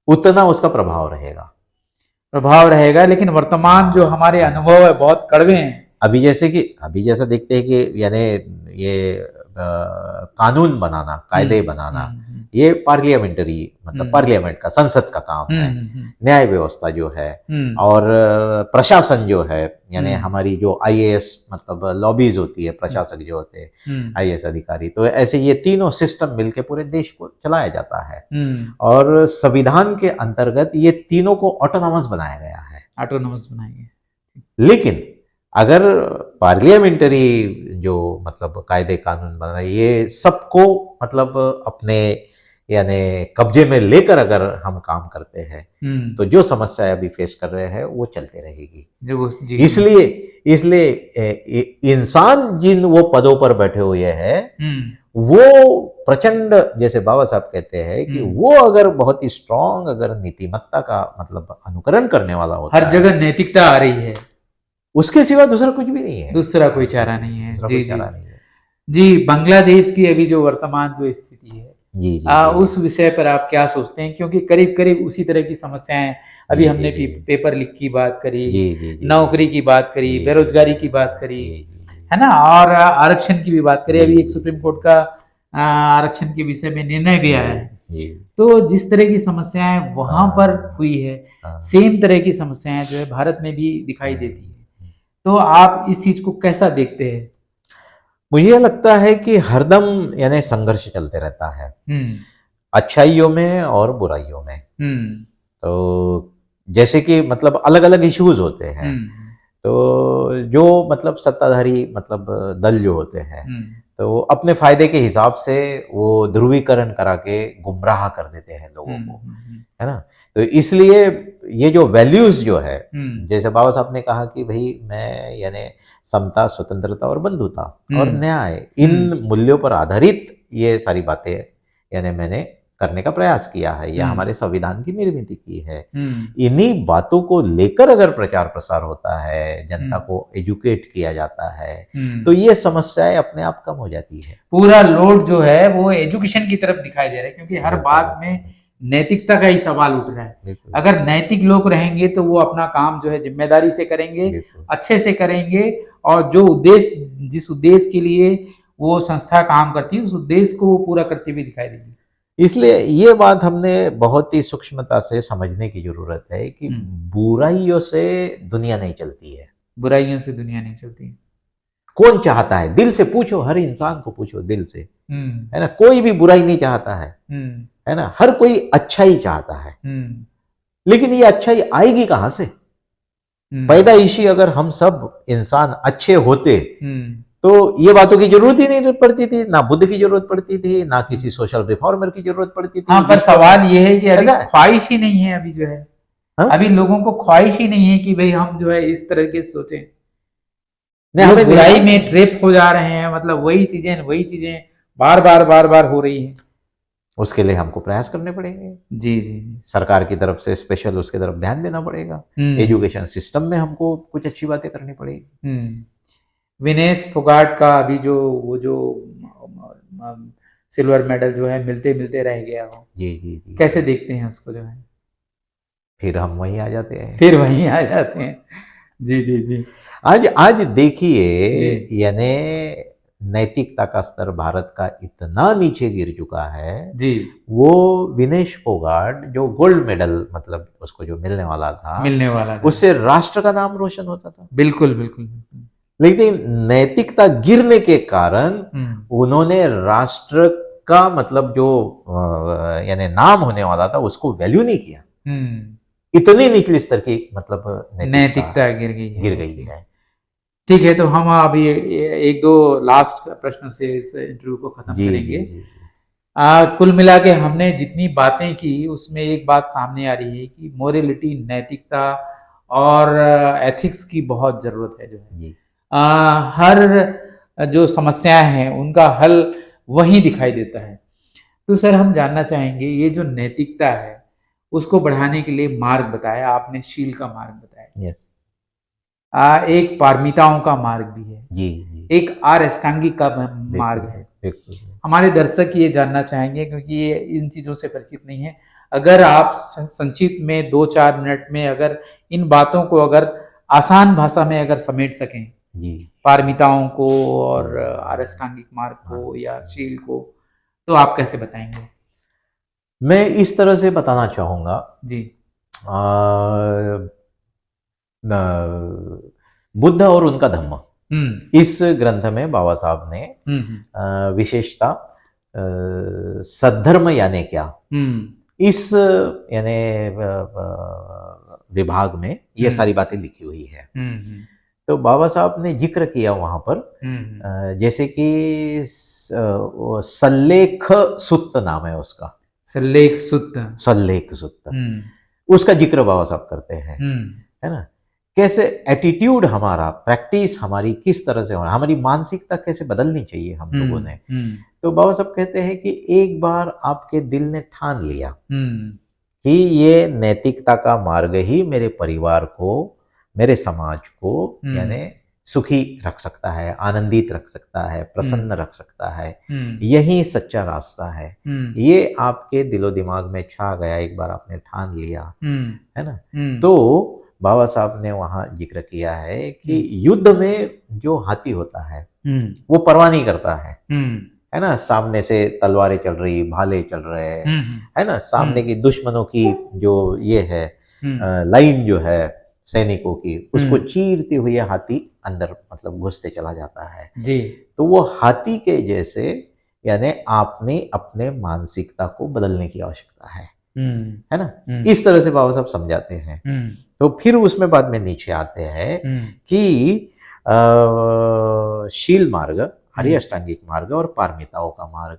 उतना उसका प्रभाव रहेगा। लेकिन वर्तमान जो हमारे अनुभव है बहुत कड़वे हैं। अभी जैसा देखते हैं कि यानी ये कानून बनाना, कायदे बनाना, ये पार्लियामेंटरी मतलब पार्लियामेंट का, संसद का काम है। न्याय व्यवस्था जो है और प्रशासन जो है, यानी हमारी जो आईएएस मतलब लॉबीज होती है, प्रशासक जो होते हैं आईएएस अधिकारी, तो ऐसे ये तीनों सिस्टम मिलके पूरे देश को चलाया जाता है। और संविधान के अंतर्गत ये तीनों को ऑटोनॉमस बनाया गया है। लेकिन अगर पार्लियामेंटरी जो मतलब कायदे कानून बन रहा है, ये सबको मतलब अपने यानी कब्जे में लेकर अगर हम काम करते हैं, तो जो समस्या अभी फेस कर रहे हैं वो चलते रहेगी। इसलिए इंसान जिन वो पदों पर बैठे हुए हैं, वो प्रचंड, जैसे बाबा साहब कहते हैं कि वो अगर बहुत ही स्ट्रांग, अगर नीतिमत्ता का मतलब अनुकरण करने वाला होता है, हर जगह नैतिकता आ रही है, उसके सिवा दूसरा कुछ भी नहीं है, दूसरा कोई चारा नहीं है। जी, बांग्लादेश की अभी जो वर्तमान जो स्थिति है, उस विषय पर आप क्या सोचते हैं? क्योंकि करीब करीब उसी तरह की समस्याएं, अभी हमने पेपर लीक की बात करी, नौकरी की बात करी, बेरोजगारी की बात करी, है ना, और आरक्षण की भी बात करी। अभी एक सुप्रीम कोर्ट का आरक्षण के विषय में निर्णय भी आया है। तो जिस तरह की समस्याएं वहां पर हुई है, सेम तरह की समस्याएं जो है भारत में भी दिखाई देती है। तो आप इस चीज को कैसा देखते हैं? मुझे लगता है कि हरदम यानी संघर्ष चलते रहता है, अच्छाइयों में और बुराइयों में। तो जैसे कि मतलब अलग अलग इश्यूज होते हैं, तो जो मतलब सत्ताधारी मतलब दल जो होते हैं, तो अपने फायदे के हिसाब से वो ध्रुवीकरण करा के गुमराह कर देते हैं लोगों को, है ना। तो इसलिए ये जो वैल्यूज जो है, जैसे बाबा साहब ने कहा कि भाई मैं यानी समता, स्वतंत्रता और बंधुता और न्याय, इन मूल्यों पर आधारित ये सारी बातें यानी मैंने करने का प्रयास किया है, यह हमारे संविधान की निर्मित की है। इन्हीं बातों को लेकर अगर प्रचार प्रसार होता है, जनता को एजुकेट किया जाता है, तो ये समस्याएं अपने आप कम हो जाती है। पूरा लोड जो है वो एजुकेशन की तरफ दिखाई दे रहा है, क्योंकि हर बात में नैतिकता का ही सवाल उठ रहा है। अगर नैतिक लोग रहेंगे तो वो अपना काम जो है जिम्मेदारी से करेंगे, अच्छे से करेंगे, और जो उद्देश्य, जिस उद्देश्य के लिए वो संस्था काम करती है, उस उद्देश्य को वो पूरा करती हुई दिखाई देगी। इसलिए ये बात हमने बहुत ही सूक्ष्मता से समझने की जरूरत है कि बुराइयों से दुनिया नहीं चलती है। बुराइयों से दुनिया नहीं चलती। कौन चाहता है? दिल से पूछो, हर इंसान को पूछो दिल से, है ना। कोई भी बुराई नहीं चाहता है ना। हर कोई अच्छा ही चाहता है। लेकिन ये अच्छाई आएगी कहां से? पैदाइशी अगर हम सब इंसान अच्छे होते तो ये बातों की जरूरत ही नहीं पड़ती थी, ना बुद्ध की जरूरत पड़ती थी, ना किसी सोशल रिफॉर्मर की जरूरत पड़ती थी। हाँ, पर सवाल ये है कि अभी ख्वाहिश ही नहीं है, अभी जो है अभी लोगों को ख्वाहिश ही नहीं है कि भाई हम जो है इस तरह के सोचें। हमें बुराई में ट्रेप हो जा रहे हैं, मतलब वही चीजें बार बार हो रही हैं। उसके लिए हमको प्रयास करने पड़ेंगे। जी जी, सरकार की तरफ से स्पेशल उसके तरफ ध्यान देना पड़ेगा। एजुकेशन सिस्टम में हमको कुछ अच्छी बातें करनी पड़ेगी। विनेश फोगाट का अभी वो जो सिल्वर मेडल जो है मिलते मिलते रह गया हो, जी, कैसे देखते हैं उसको? जो है फिर हम वहीं आ जाते हैं। जी जी जी। आज देखिए, यानी नैतिकता का स्तर भारत का इतना नीचे गिर चुका है जी। वो विनेश फोगाट जो गोल्ड मेडल मतलब उसको जो मिलने वाला था, उससे राष्ट्र का नाम रोशन होता था। बिल्कुल बिल्कुल। लेकिन नैतिकता गिरने के कारण उन्होंने राष्ट्र का मतलब जो यानी नाम होने वाला था उसको वैल्यू नहीं किया। इतनी निचले स्तर की मतलब नैतिकता गिर गई है। ठीक है, तो हम अभी एक दो लास्ट प्रश्न से इस इंटरव्यू को खत्म करेंगे। कुल मिला के हमने जितनी बातें की उसमें एक बात सामने आ रही है कि मोरलिटी, नैतिकता और एथिक्स की बहुत जरूरत है। जो है हर जो समस्याएं हैं उनका हल वहीं दिखाई देता है। तो सर हम जानना चाहेंगे, ये जो नैतिकता है उसको बढ़ाने के लिए मार्ग बताया आपने, शील का मार्ग बताया। यस। एक पारमिताओं का मार्ग भी है जी। एक आर अष्टांगिक का मार्ग है। हमारे दर्शक ये जानना चाहेंगे क्योंकि ये इन चीजों से परिचित नहीं है, अगर आप संक्षिप्त में 2-4 मिनट में अगर इन बातों को अगर आसान भाषा में अगर समेट सकें जी, पारमिताओं को और आर अष्टांगिक मार्ग को या शील को, तो आप कैसे बताएंगे? मैं इस तरह से बताना चाहूंगा जी। बुद्ध और उनका धम्म, इस ग्रंथ में बाबा साहब ने विशेषता सद्धर्म यानी क्या, इस यानी विभाग में ये सारी बातें लिखी हुई है। तो बाबा साहब ने जिक्र किया वहां पर जैसे कि सल्लेख सुत्त नाम है उसका, सल्लेख सुत्त, उसका जिक्र बाबा साहब करते हैं, है ना। कैसे एटीट्यूड हमारा, प्रैक्टिस हमारी किस तरह से होना, हमारी मानसिकता कैसे बदलनी चाहिए हम लोगों ने। तो बाबा साहब कहते हैं कि एक बार आपके दिल ने ठान लिया कि ये नैतिकता का मार्ग ही मेरे परिवार को, मेरे समाज को यानी सुखी रख सकता है, आनंदित रख सकता है, प्रसन्न रख सकता है, यही सच्चा रास्ता है, ये आपके दिलो दिमाग में छा गया, एक बार आपने ठान लिया, है ना। तो बाबा साहब ने वहां जिक्र किया है कि युद्ध में जो हाथी होता है वो परवाह नहीं करता है ना। सामने से तलवारें चल रही, भाले चल रहे हैं, है ना, सामने की दुश्मनों की जो ये है लाइन जो है सैनिकों की, उसको चीरते हुए हाथी अंदर मतलब घुसते चला जाता है जी। तो वो हाथी के जैसे यानी आप में अपने मानसिकता को बदलने की आवश्यकता है ना। इस तरह से बाबा साहब समझाते हैं। तो फिर उसमें बाद में नीचे आते हैं कि शील मार्ग आर्य अष्टांगिक मार्ग और पारमिताओं का मार्ग,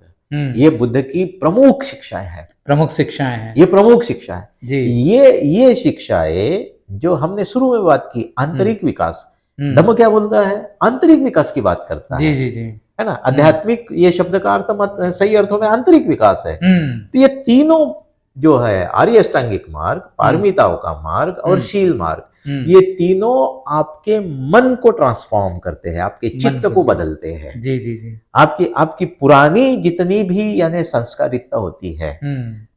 ये बुद्ध की प्रमुख शिक्षाएं हैं। प्रमुख शिक्षाएं हैं, ये प्रमुख शिक्षा है जी। ये शिक्षाएं जो हमने शुरू में बात की, आंतरिक विकास, धम्म क्या बोलता है? आंतरिक विकास की बात करता जी है, जी जी, है ना। आध्यात्मिक ये शब्द का अर्थ सही अर्थों में आंतरिक विकास है। तो ये तीनों जो है, आर्य अष्टांगिक मार्ग, पारमिताओं का मार्ग और शील मार्ग, ये तीनों आपके मन को ट्रांसफॉर्म करते हैं, आपके चित्त को बदलते हैं। जी जी जी, आपकी पुरानी जितनी भी यानी संस्कारिता होती है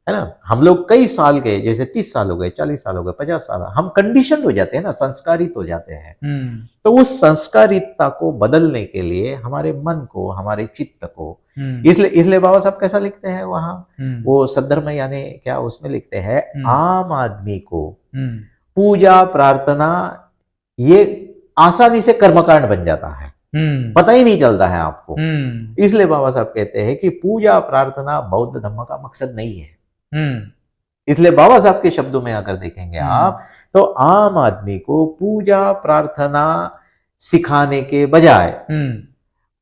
ना। हम लोग कई साल के, जैसे 30 साल हो गए, 40 साल हो गए, 50 साल, हम कंडीशन हो जाते हैं ना, संस्कारित हो जाते हैं। तो उस संस्कारितता को बदलने के लिए हमारे मन को, हमारे चित्त को, इसलिए बाबा साहब कैसा लिखते हैं वहां, वो सद्धर्म यानी क्या, उसमें लिखते हैं, आम आदमी को पूजा प्रार्थना ये आसानी से कर्मकांड बन जाता है, पता ही नहीं चलता है आपको। इसलिए बाबा साहब कहते हैं कि पूजा प्रार्थना बौद्ध धर्म का मकसद नहीं है। इसलिए बाबा साहब के शब्दों में अगर देखेंगे आप, तो आम आदमी को पूजा प्रार्थना सिखाने के बजाय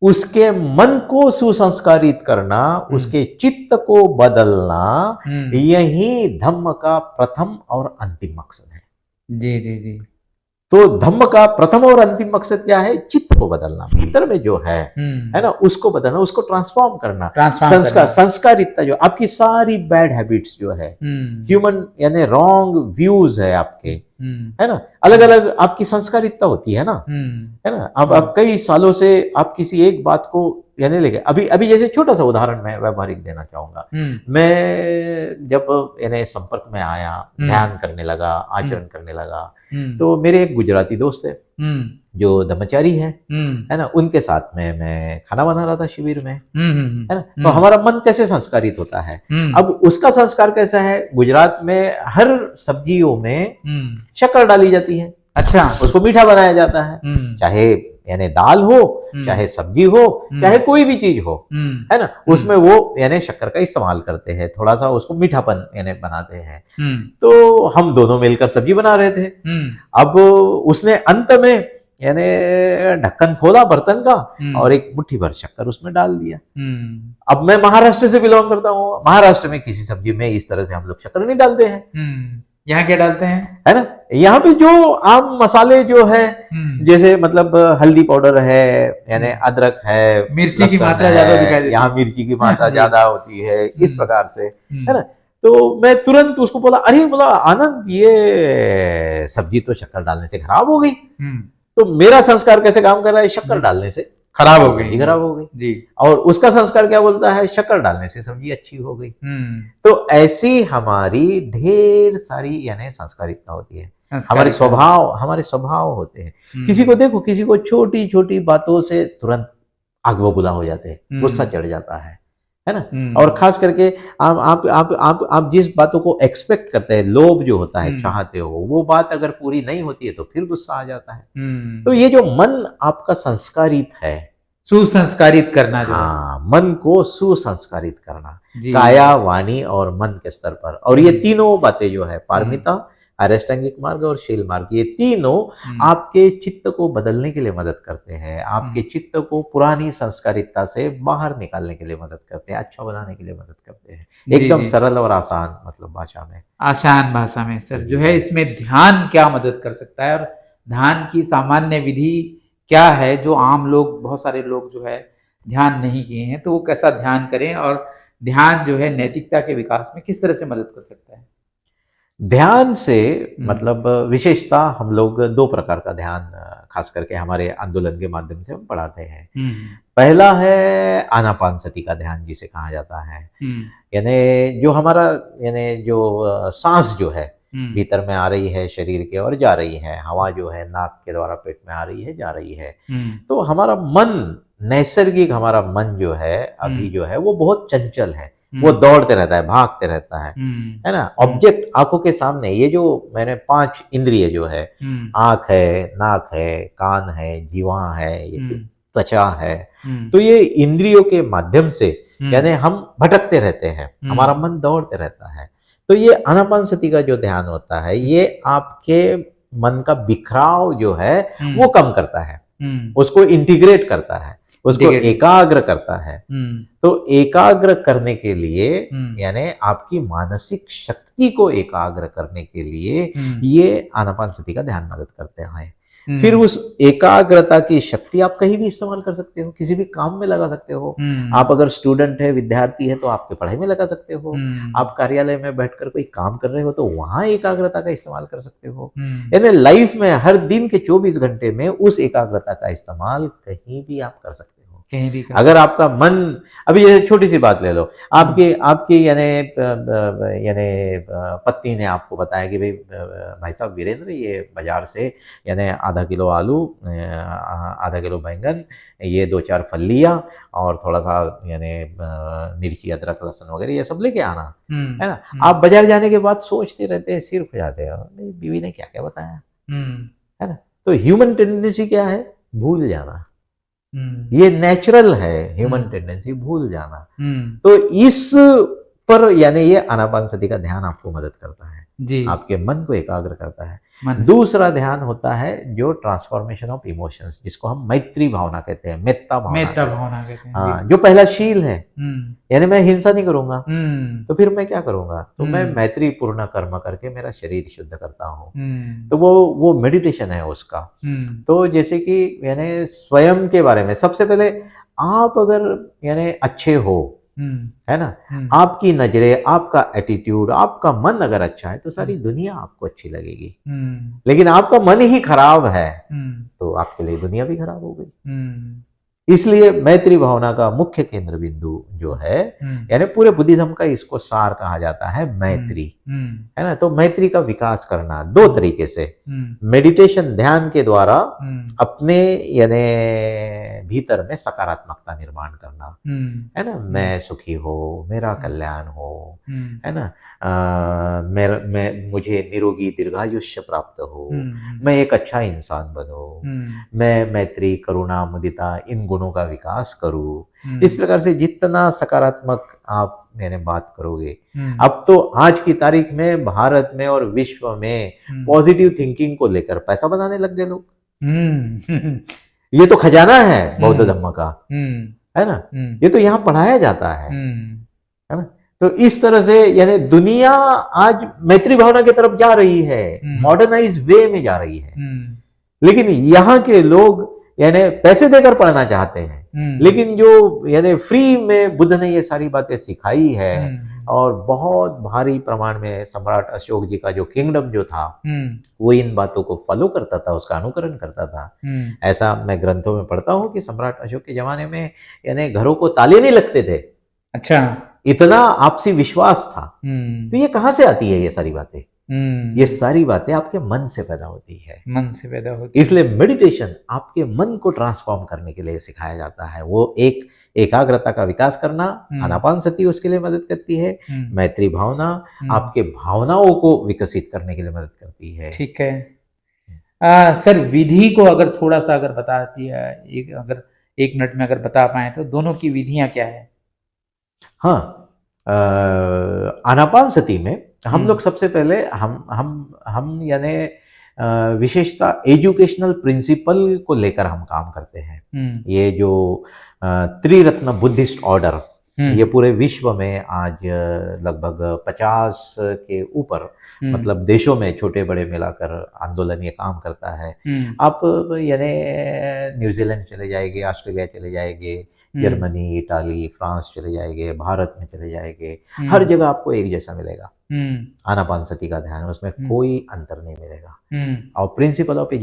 उसके मन को सुसंस्कारित करना, उसके चित्त को बदलना, यही धम्म का प्रथम और अंतिम मकसद है। जी जी जी, तो धम्म का प्रथम और अंतिम मकसद क्या है? चित्त को बदलना, भीतर में जो है ना, उसको बदलना, उसको ट्रांसफॉर्म करना, संस्कारितता, जो आपकी सारी बैड हैबिट्स जो है, ह्यूमन यानी रॉन्ग व्यूज है आपके, है ना, अलग अलग आपकी संस्कारितता होती है ना, है ना। अब कई सालों से आप किसी एक बात को यानी लेके, अभी जैसे छोटा सा उदाहरण मैं व्यवहारिक देना चाहूंगा। मैं जब यानी संपर्क में आया, ध्यान करने लगा, आचरण करने लगा, तो मेरे एक गुजराती दोस्त है जो धर्मचारी है ना, उनके साथ में मैं खाना बना रहा था शिविर में, है ना। तो हमारा मन कैसे संस्कारित होता है, अब उसका संस्कार कैसा है? गुजरात में हर सब्जियों में शक्कर डाली जाती है, अच्छा, उसको मीठा बनाया जाता है, चाहे यानी दाल हो, चाहे सब्जी हो, चाहे कोई भी चीज हो, है ना, उसमें वो यानी शक्कर का इस्तेमाल करते हैं, थोड़ा सा उसको मीठापन यानी बनाते हैं। तो हम दोनों मिलकर सब्जी बना रहे थे। अब उसने अंत में यानी ढक्कन खोला बर्तन का और एक मुट्ठी भर शक्कर उसमें डाल दिया। अब मैं महाराष्ट्र से बिलोंग करता हूँ, महाराष्ट्र में किसी सब्जी में इस तरह से हम लोग शक्कर नहीं डालते हैं। यहाँ क्या डालते हैं, है ना, यहाँ पे जो आम मसाले जो है, जैसे मतलब हल्दी पाउडर है, यानी अदरक है, मिर्ची की मात्रा ज्यादा दिखाई देती है, यहाँ मिर्ची की मात्रा ज्यादा होती है, इस प्रकार से, है ना। तो मैं तुरंत उसको बोला, अरे बोला आनंद, ये सब्जी तो शक्कर डालने से खराब हो गई। तो मेरा संस्कार कैसे काम कर रहा है? शक्कर डालने से खराब हो गई, खराब हो गई जी। और उसका संस्कार क्या बोलता है? शक्कर डालने से सब्जी अच्छी हो गई। तो ऐसी हमारी ढेर सारी यानी संस्कारिता होती है, हमारे स्वभाव होते हैं। किसी को देखो, किसी को छोटी छोटी बातों से तुरंत आग बबूला हो जाते हैं, गुस्सा चढ़ जाता है ना। और खास करके आप जिस बातों को एक्सपेक्ट करते हैं, लोभ जो होता है, चाहते हो, वो बात अगर पूरी नहीं होती है तो फिर गुस्सा आ जाता है। तो ये जो मन आपका संस्कारित है, सुसंस्कारित करना, जो हाँ, मन को सुसंस्कारित करना, काया, वाणी और मन के स्तर पर। और ये तीनों बातें जो है, पारमिता, अष्टांगिक मार्ग और शील मार्ग, ये तीनों आपके चित्त को बदलने के लिए मदद करते हैं, आपके चित्त को पुरानी संस्कारितता से बाहर निकालने के लिए मदद करते हैं, अच्छा बनाने के लिए मदद करते हैं। एकदम सरल और आसान मतलब भाषा में, आसान भाषा में सर जो है, इसमें ध्यान क्या मदद कर सकता है, और ध्यान की सामान्य विधि क्या है, जो आम लोग, बहुत सारे लोग जो है ध्यान नहीं किए हैं, तो वो कैसा ध्यान करें, और ध्यान जो है नैतिकता के विकास में किस तरह से मदद कर सकता है? ध्यान से मतलब विशेषता हम लोग दो प्रकार का ध्यान खास करके हमारे आंदोलन के माध्यम से हम पढ़ाते हैं। पहला है आनापानसति का ध्यान, जिसे कहा जाता है, यानी जो हमारा यानी जो सांस जो है भीतर में आ रही है शरीर के और जा रही है, हवा जो है नाक के द्वारा पेट में आ रही है, जा रही है। तो हमारा मन, नैसर्गिक हमारा मन जो है अभी जो है वो बहुत चंचल है, वो दौड़ते रहता है, भागते रहता है ना। ऑब्जेक्ट आंखों के सामने, ये जो मैंने 5 इंद्रिय जो है, आंख है, नाक है, कान है, जीवा है, ये त्वचा है, तो ये इंद्रियों के माध्यम से यानी हम भटकते रहते हैं, हमारा मन दौड़ते रहता है। तो ये आनापानसति का जो ध्यान होता है, ये आपके मन का बिखराव जो है वो कम करता है, उसको इंटीग्रेट करता है। उसको एकाग्र करता है। तो एकाग्र करने के लिए यानी आपकी मानसिक शक्ति को एकाग्र करने के लिए ये आनापानसति का ध्यान मदद करते हैं। फिर उस एकाग्रता की शक्ति आप कहीं भी इस्तेमाल कर सकते हो, किसी भी काम में लगा सकते हो। आप अगर स्टूडेंट है, विद्यार्थी है, तो आपके पढ़ाई में लगा सकते हो। आप कार्यालय में बैठकर कोई काम कर रहे हो तो वहां एकाग्रता का इस्तेमाल कर सकते हो। यानी लाइफ में हर दिन के 24 घंटे में उस एकाग्रता का इस्तेमाल कहीं भी आप कर सकते हो। कहीं भी अगर आपका मन, अभी ये छोटी सी बात ले लो, आपकी यानी पत्नी ने आपको बताया कि भाई साहब वीरेंद्र, ये बाजार से यानी आधा किलो आलू, आधा किलो बैंगन, ये 2-4 फलियां और थोड़ा सा यानी मिर्ची, अदरक, लहसुन वगैरह ये सब लेके आना, है ना। आप बाजार जाने के बाद सोचते रहते हैं, सिर हो जाते हो, बीवी ने क्या क्या बताया, है ना। तो ह्यूमन टेंडेंसी क्या है? भूल जाना। ये नेचुरल है, ह्यूमन टेंडेंसी भूल जाना। तो इस पर यानी ये आनापानसति का ध्यान आपको मदद करता है जी, आपके मन को एकाग्र करता है। दूसरा ध्यान होता है जो ट्रांसफॉर्मेशन ऑफ इमोशंस, जिसको हम मैत्री भावना कहते हैं, मेत्ता भावना कहते हैं। हाँ, जो पहला शील है, यानी मैं हिंसा नहीं करूंगा, तो फिर मैं क्या करूंगा? तो मैं मैत्री पूर्ण कर्म करके मेरा शरीर शुद्ध करता हूँ। तो वो मेडिटेशन है उसका। तो जैसे कि यानी स्वयं के बारे में सबसे पहले आप अगर यानी अच्छे हो, है ना, आपकी नजरें, आपका एटीट्यूड, आपका मन अगर अच्छा है तो सारी दुनिया आपको अच्छी लगेगी। लेकिन आपका मन ही खराब है तो आपके लिए दुनिया भी खराब हो गई। इसलिए मैत्री भावना का मुख्य केंद्र बिंदु जो है, यानी पूरे बुद्धिज्म का इसको सार कहा जाता है, मैत्री, है ना। तो मैत्री का विकास करना 2 तरीके से, मेडिटेशन, ध्यान के द्वारा अपने यानी भीतर में सकारात्मकता निर्माण करना, है ना। मैं सुखी हो, मेरा कल्याण हो, है ना, मुझे निरोगी दीर्घायुष्य प्राप्त हो, मैं एक अच्छा इंसान बनूं, मैं मैत्री, करुणा, मुदिता, इन गुणों का विकास करूं। इस प्रकार से जितना सकारात्मक आप मैंने बात करोगे, अब तो आज की तारीख में भारत में और विश्व में पॉजिटिव थिंकिंग को लेकर पैसा बनाने लग गए लोग। ये तो खजाना है बौद्ध धर्म का, है ना। ये तो यहाँ पढ़ाया जाता है ना। तो इस तरह से यानी दुनिया आज मैत्री भावना की तरफ जा रही है, मॉडर्नाइज वे में जा रही है। लेकिन यहाँ के लोग यानी पैसे देकर पढ़ना चाहते हैं, लेकिन जो यानी फ्री में बुद्ध ने ये सारी बातें सिखाई है, और बहुत भारी प्रमाण में सम्राट अशोक जी का जो किंगडम जो था, वो इन बातों को फॉलो करता था, उसका अनुकरण करता था। ऐसा मैं ग्रंथों में पढ़ता हूँ कि सम्राट अशोक के जमाने में यानी घरों को ताले नहीं लगते थे। अच्छा, इतना आपसी विश्वास था। तो ये कहाँ से आती है ये सारी बातें? ये सारी बातें आपके मन से पैदा होती है, मन से पैदा होती है। इसलिए मेडिटेशन आपके मन को ट्रांसफॉर्म करने के लिए सिखाया जाता है। वो एक एकाग्रता का विकास करना, आनापानसति उसके लिए मदद करती है। मैत्री भावना आपके भावनाओं को विकसित करने के लिए मदद करती है। ठीक है। सर, विधि को अगर थोड़ा सा अगर बताती है, अगर 1 मिनट में अगर बता पाए तो दोनों की विधियां क्या है? हाँ, आनापानसति में हम लोग सबसे पहले हम यानी विशेषता एजुकेशनल प्रिंसिपल को लेकर हम काम करते हैं। ये जो त्रिरत्न बुद्धिस्ट ऑर्डर, ये पूरे विश्व में आज लगभग 50 के ऊपर मतलब देशों में छोटे बड़े मिलाकर आंदोलन ये काम करता है। आप यानी न्यूजीलैंड चले जाएंगे, ऑस्ट्रेलिया चले जाएंगे, जर्मनी, इटाली, फ्रांस चले जाएंगे, भारत में चले जाएंगे, हर जगह आपको एक जैसा मिलेगा आनापानसति का ध्यान, उसमें कोई अंतर नहीं मिलेगा। और प्रिंसिपल ऑफ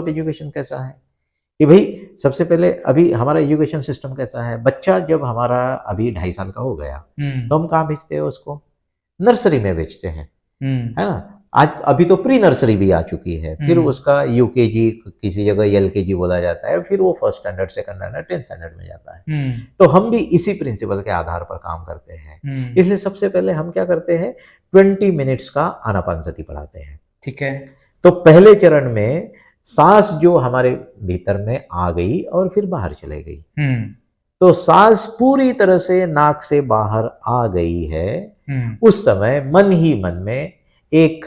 एजुकेशन कैसा है कि भाई सबसे पहले अभी हमारा एजुकेशन सिस्टम कैसा है, बच्चा जब हमारा अभी 2.5 साल का हो गया तो हम कहाँ भेजते हैं उसको? नर्सरी में भेजते हैं, है ना। आज अभी तो प्री नर्सरी भी आ चुकी है, फिर उसका यूकेजी, किसी जगह एलकेजी बोला जाता है, फिर वो 1st standard, 2nd standard, 10th standard में जाता है। तो हम भी इसी प्रिंसिपल के आधार पर काम करते हैं। इसलिए सबसे पहले हम क्या करते हैं, 20 मिनट्स का आनापानसति पढ़ाते हैं। ठीक है। तो पहले चरण में सांस जो हमारे भीतर में आ गई और फिर बाहर चले गई, तो सांस पूरी तरह से नाक से बाहर आ गई है, उस समय मन ही मन में एक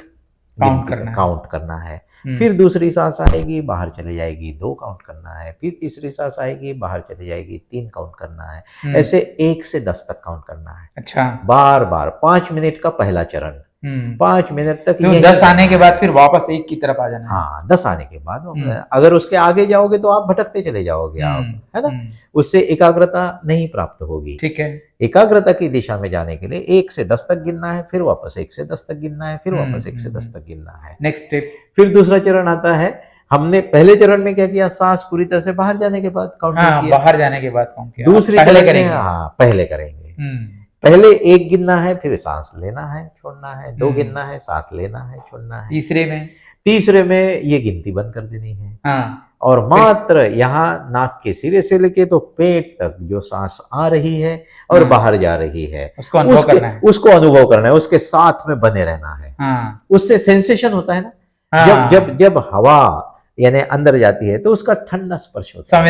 काउंट करना है। फिर दूसरी सांस आएगी, बाहर चले जाएगी, 2 काउंट करना है। फिर तीसरी सांस आएगी, बाहर चली जाएगी, 3 काउंट करना है। ऐसे 1 से 10 तक काउंट करना है। अच्छा। बार बार 5 मिनट का पहला चरण, 5 मिनट तक। तो 10 आने के बाद फिर वापस 1 की तरफ आ जाना है। हाँ, 10 आने के बाद अगर उसके आगे जाओगे तो आप भटकते चले जाओगे आप, है ना। उससे एकाग्रता नहीं प्राप्त होगी। ठीक है। एकाग्रता की दिशा में जाने के लिए 1 से 10 तक गिनना है, फिर वापस 1 से 10 तक गिनना है, फिर वापस 1 से 10 तक गिनना है। Next step. फिर दूसरा चरण आता है। हमने पहले चरण में क्या किया, सांस पूरी तरह से बाहर जाने के बाद काउंट किया। बाहर जाने के बाद काउंट किया। दूसरी पहले चरण में करेंगे। हाँ, पहले करेंगे। पहले 1 गिनना है, फिर सांस लेना है, छोड़ना है। 2 गिनना है, सांस लेना है, छोड़ना है। तीसरे में ये गिनती बंद कर देनी है। हाँ। और मात्र यहाँ नाक के सिरे से लेके तो पेट तक जो सांस आ रही है और बाहर जा रही है, उसको अनुभव करना है, उसके साथ में बने रहना है। हाँ। उससे सेंसेशन होता है ना। हाँ। जब हवा यानी अंदर जाती है तो उसका ठंडा स्पर्श होता है,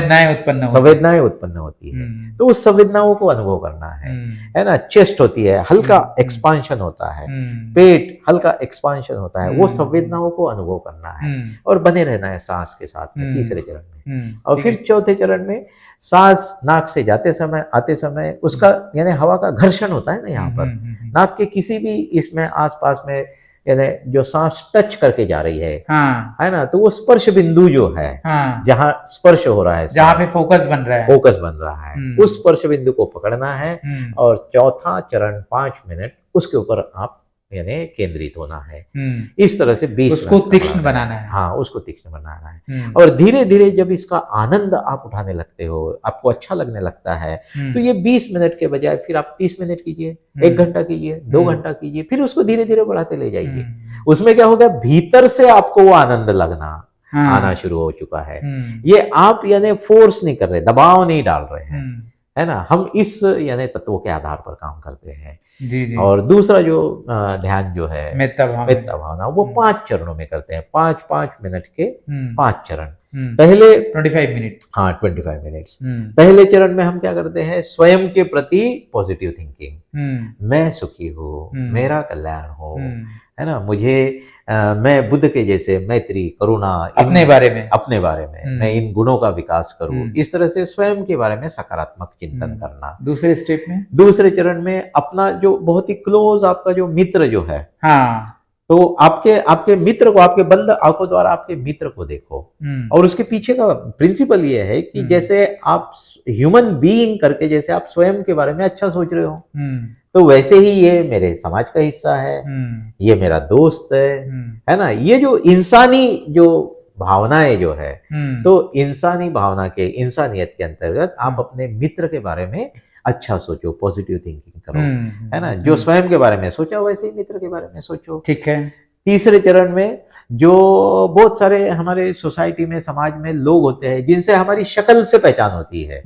संवेदनाएं उत्पन्न होती है। तो उस संवेदनाओं को अनुभव करना है ना। चेस्ट होती है, हल्का एक्सपांशन होता है, पेट हल्का एक्सपांशन होता है, वो संवेदनाओं को अनुभव करना है और बने रहना है सांस के साथ में तीसरे चरण में। और फिर चौथे चरण में सांस नाक से जाते समय आते समय उसका यानी हवा का घर्षण होता है ना यहाँ पर, नाक के किसी भी इसमें आसपास में यानी जो सांस टच करके जा रही है, हाँ, है ना। तो वो स्पर्श बिंदु जो है, हाँ, जहाँ स्पर्श हो रहा है, जहाँ पे फोकस बन रहा है, उस स्पर्श बिंदु को पकड़ना है। और चौथा चरण 5 मिनट उसके ऊपर आप यानी केंद्रित होना है। इस तरह से 20 उसको तीक्ष्ण बनाना है। हाँ, उसको तीक्ष्ण बनाना है। और धीरे धीरे जब इसका आनंद आप उठाने लगते हो, आपको अच्छा लगने लगता है, तो ये 20 मिनट के बजाय फिर आप 30 मिनट कीजिए, 1 घंटा कीजिए, 2 घंटा कीजिए, फिर उसको धीरे धीरे बढ़ाते ले जाइए। उसमें क्या होगा, भीतर से आपको वो आनंद लगना आना शुरू हो चुका है। ये आप यानी फोर्स नहीं कर रहे, दबाव नहीं डाल रहे हैं, है ना। हम इस यानी तत्वों के आधार पर काम करते हैं। जी। और दूसरा जो ध्यान जो है मेत्ता भावना, वो 5 चरणों में करते हैं। 5-5 मिनट के 5 चरण। पहले 25 मिनट, हाँ 25 मिनट्स। पहले चरण में हम क्या करते हैं, स्वयं के प्रति पॉजिटिव थिंकिंग, मैं सुखी हूँ, मेरा कल्याण हो, है ना। मुझे मैं बुद्ध के जैसे मैत्री करुणा अपने बारे में मैं इन गुणों का विकास करूं। इस तरह से स्वयं के बारे में सकारात्मक चिंतन करना। दूसरे स्टेप में, दूसरे चरण में अपना जो बहुत ही क्लोज आपका जो मित्र जो है, हाँ, तो आपके मित्र को, आपके बंद आंखों द्वारा आपके मित्र को देखो। और उसके पीछे का प्रिंसिपल ये है कि जैसे आप ह्यूमन बीइंग करके जैसे आप स्वयं के बारे में अच्छा सोच रहे हो, तो वैसे ही ये मेरे समाज का हिस्सा है, ये मेरा दोस्त है ना। ये जो इंसानी जो भावनाएं जो है, तो इंसानी भावना के, इंसानियत के अंतर्गत आप अपने मित्र के बारे में अच्छा सोचो, पॉजिटिव थिंकिंग करो, है ना। जो स्वयं के बारे में सोचा वैसे ही मित्र के बारे में सोचो। ठीक है। तीसरे चरण में जो बहुत सारे हमारे सोसाइटी में, समाज में लोग होते हैं जिनसे हमारी शक्ल से पहचान होती है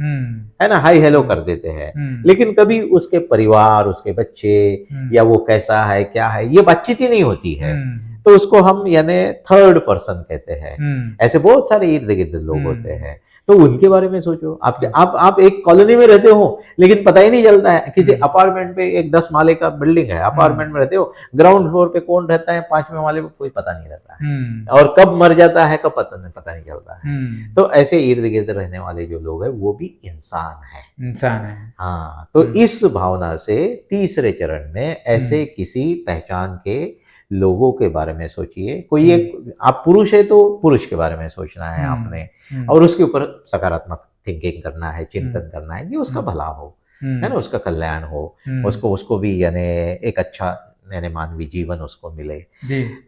ना, हाई हेलो कर देते हैं, लेकिन कभी उसके परिवार, उसके बच्चे या वो कैसा है क्या है ये बातचीत ही नहीं होती है। तो उसको हम यानी थर्ड पर्सन कहते हैं। ऐसे बहुत सारे इर्द गिर्द लोग होते हैं, तो उनके बारे में सोचो। आप एक कॉलोनी में रहते हो लेकिन पता ही नहीं चलता है, किसी अपार्टमेंट पे एक 10 माले का बिल्डिंग है, अपार्टमेंट में रहते हो, ग्राउंड फ्लोर पे कौन रहता है, 5वें माले पे कोई पता नहीं रहता है, और कब मर जाता है कब पता नहीं चलता है। तो ऐसे इर्द गिर्द रहने वाले जो लोग हैं वो भी इंसान है। हाँ, तो इस भावना से तीसरे चरण में ऐसे किसी पहचान के लोगों के बारे में सोचिए। कोई एक, आप पुरुष है तो पुरुष के बारे में सोचना है आपने, और उसके ऊपर सकारात्मक थिंकिंग करना है, चिंतन करना है कि उसका भला हो, है ना, उसका कल्याण हो, उसको भी यानी एक अच्छा यानी मानवीय जीवन उसको मिले।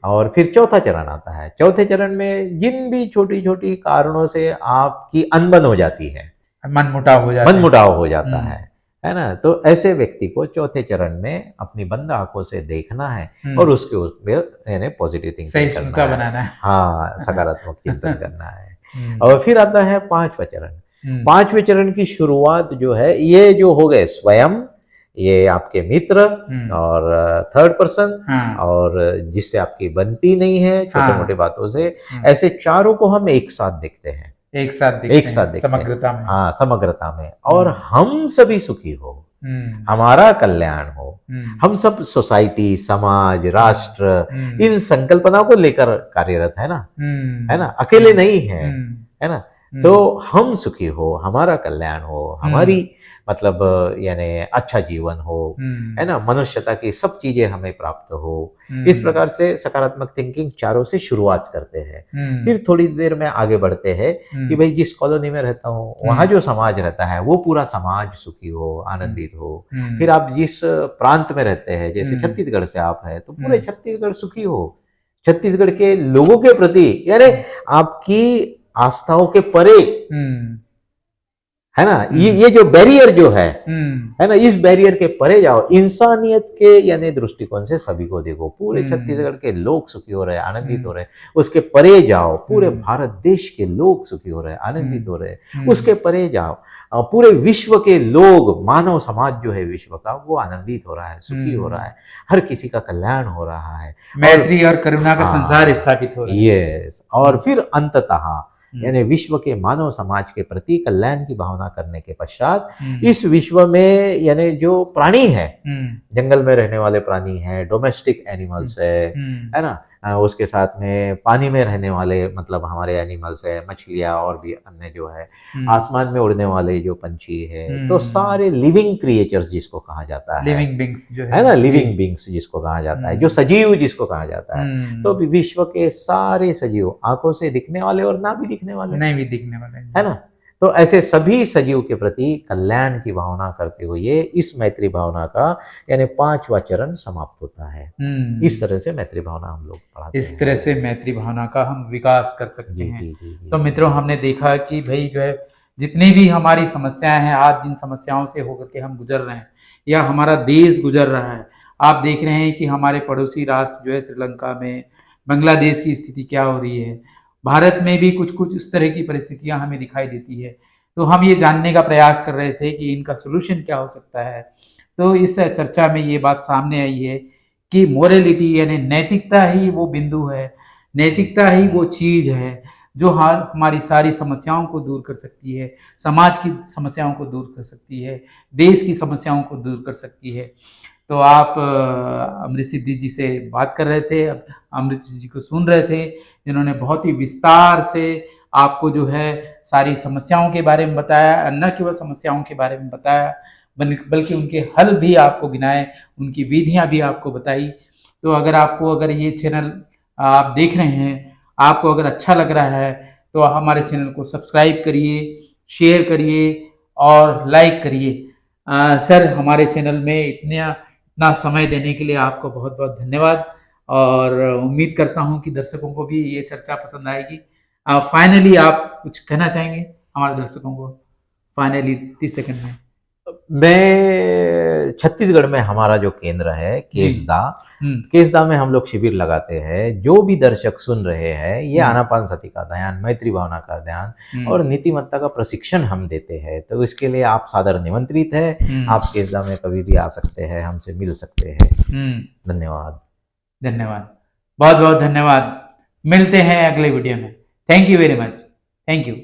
और फिर चौथा चरण आता है। चौथे चरण में जिन भी छोटी छोटी कारणों से आपकी अनबन हो जाती है, मनमुटाव हो जाता है ना, तो ऐसे व्यक्ति को चौथे चरण में अपनी बंद आंखों से देखना है और उसके ऊपर यानी पॉजिटिव थिंकिंग करना है, हाँ, सकारात्मक चिंतन करना है। और फिर आता है 5वां चरण। 5वें चरण की शुरुआत जो है, ये जो हो गए स्वयं, ये आपके मित्र और थर्ड पर्सन, और जिससे आपकी बनती नहीं है छोटे मोटे बातों से, ऐसे चारों को हम एक साथ देखते हैं, एक साथ देखते हैं समग्रता में, हाँ, समग्रता में। और हम सभी सुखी हो, हमारा कल्याण हो, हम सब सोसाइटी, समाज, राष्ट्र इन संकल्पनाओं को लेकर कार्यरत है ना, अकेले नहीं है ना। तो हम सुखी हो, हमारा कल्याण हो, हमारी मतलब यानी अच्छा जीवन हो, है ना, मनुष्यता की सब चीजें हमें प्राप्त हो, इस प्रकार से सकारात्मक थिंकिंग चारों से शुरुआत करते हैं। फिर थोड़ी देर में आगे बढ़ते हैं कि भाई जिस कॉलोनी में रहता हूँ वहाँ जो समाज रहता है वो पूरा समाज सुखी हो, आनंदित हो। फिर आप जिस प्रांत में रहते हैं, जैसे छत्तीसगढ़ से आप है तो पूरे छत्तीसगढ़ सुखी हो, छत्तीसगढ़ के लोगों के प्रति यानी आपकी आस्थाओं के परे, है ना, ये जो बैरियर जो है ना, इस बैरियर के परे जाओ, इंसानियत के यानी दृष्टिकोण से सभी को देखो, पूरे छत्तीसगढ़ के लोग सुखी हो रहे हैं, आनंदित हो रहे हैं। उसके परे जाओ, पूरे भारत देश के लोग सुखी हो रहे हैं, आनंदित हो रहे हैं। उसके परे जाओ, पूरे विश्व के लोग, मानव समाज जो है विश्व का, वो आनंदित हो रहा है, सुखी हो रहा है, हर किसी का कल्याण हो रहा है, मैत्री और करुणा का संसार स्थापित हो रहा है। यस, और फिर अंततः यानी विश्व के मानव समाज के प्रति कल्याण की भावना करने के पश्चात इस विश्व में यानी जो प्राणी है, जंगल में रहने वाले प्राणी हैं, डोमेस्टिक एनिमल्स है ना, उसके साथ में पानी में रहने वाले मतलब हमारे एनिमल्स है, मछलियाँ और भी अन्य जो है, आसमान में उड़ने वाले जो पंछी है, तो सारे लिविंग क्रिएचर्स जिसको कहा जाता है, लिविंग बींग्स जो है ना, लिविंग बींग्स जिसको कहा जाता है, जो सजीव जिसको कहा जाता है। तो विश्व के सारे सजीव, आंखों से दिखने वाले और ना भी दिखने वाले, नहीं भी दिखने वाले, है ना, तो ऐसे सभी सजीव के प्रति कल्याण की भावना करते हुए इस मैत्री भावना का यानी 5वां चरण समाप्त होता है। इस तरह से मैत्री भावना हम लोग पढ़ाते हैं। इस तरह से मैत्री भावना का हम विकास कर सकते हैं। तो मित्रों, हमने देखा कि भाई जो है जितनी भी हमारी समस्याएं हैं, आज जिन समस्याओं से होकर के हम गुजर रहे हैं या हमारा देश गुजर रहा है, आप देख रहे हैं कि हमारे पड़ोसी राष्ट्र जो है श्रीलंका में, बांग्लादेश की स्थिति क्या हो रही है, भारत में भी कुछ कुछ इस तरह की परिस्थितियां हमें दिखाई देती है। तो हम ये जानने का प्रयास कर रहे थे कि इनका सोल्यूशन क्या हो सकता है। तो इस चर्चा में ये बात सामने आई है कि मोरलिटी यानी नैतिकता ही वो बिंदु है, नैतिकता ही वो चीज है जो हमारी सारी समस्याओं को दूर कर सकती है, समाज की समस्याओं को दूर कर सकती है, देश की समस्याओं को दूर कर सकती है। तो आप अमृत सिद्धि जी से बात कर रहे थे, अमृत सिद्धि जी को सुन रहे थे, जिन्होंने बहुत ही विस्तार से आपको जो है सारी समस्याओं के बारे में बताया, न केवल समस्याओं के बारे में बताया बल्कि उनके हल भी आपको गिनाए, उनकी विधियां भी आपको बताई। तो अगर ये चैनल आप देख रहे हैं, आपको अगर अच्छा लग रहा है तो हमारे चैनल को सब्सक्राइब करिए, शेयर करिए और लाइक करिए। सर, हमारे चैनल में इतना समय देने के लिए आपको बहुत बहुत धन्यवाद, और उम्मीद करता हूं कि दर्शकों को भी ये चर्चा पसंद आएगी। फाइनली आप कुछ कहना चाहेंगे हमारे दर्शकों को? फाइनली 30 सेकंड में। मैं छत्तीसगढ़ में हमारा जो केंद्र है केसदा में हम लोग शिविर लगाते हैं। जो भी दर्शक सुन रहे हैं, ये आनापान सती का ध्यान, मैत्री भावना का ध्यान और नीतिमत्ता का प्रशिक्षण हम देते हैं। तो इसके लिए आप सादर निमंत्रित है, आप केसदा में कभी भी आ सकते हैं, हमसे मिल सकते हैं। धन्यवाद, बहुत बहुत धन्यवाद। मिलते हैं अगले वीडियो में। Thank you very much. Thank you.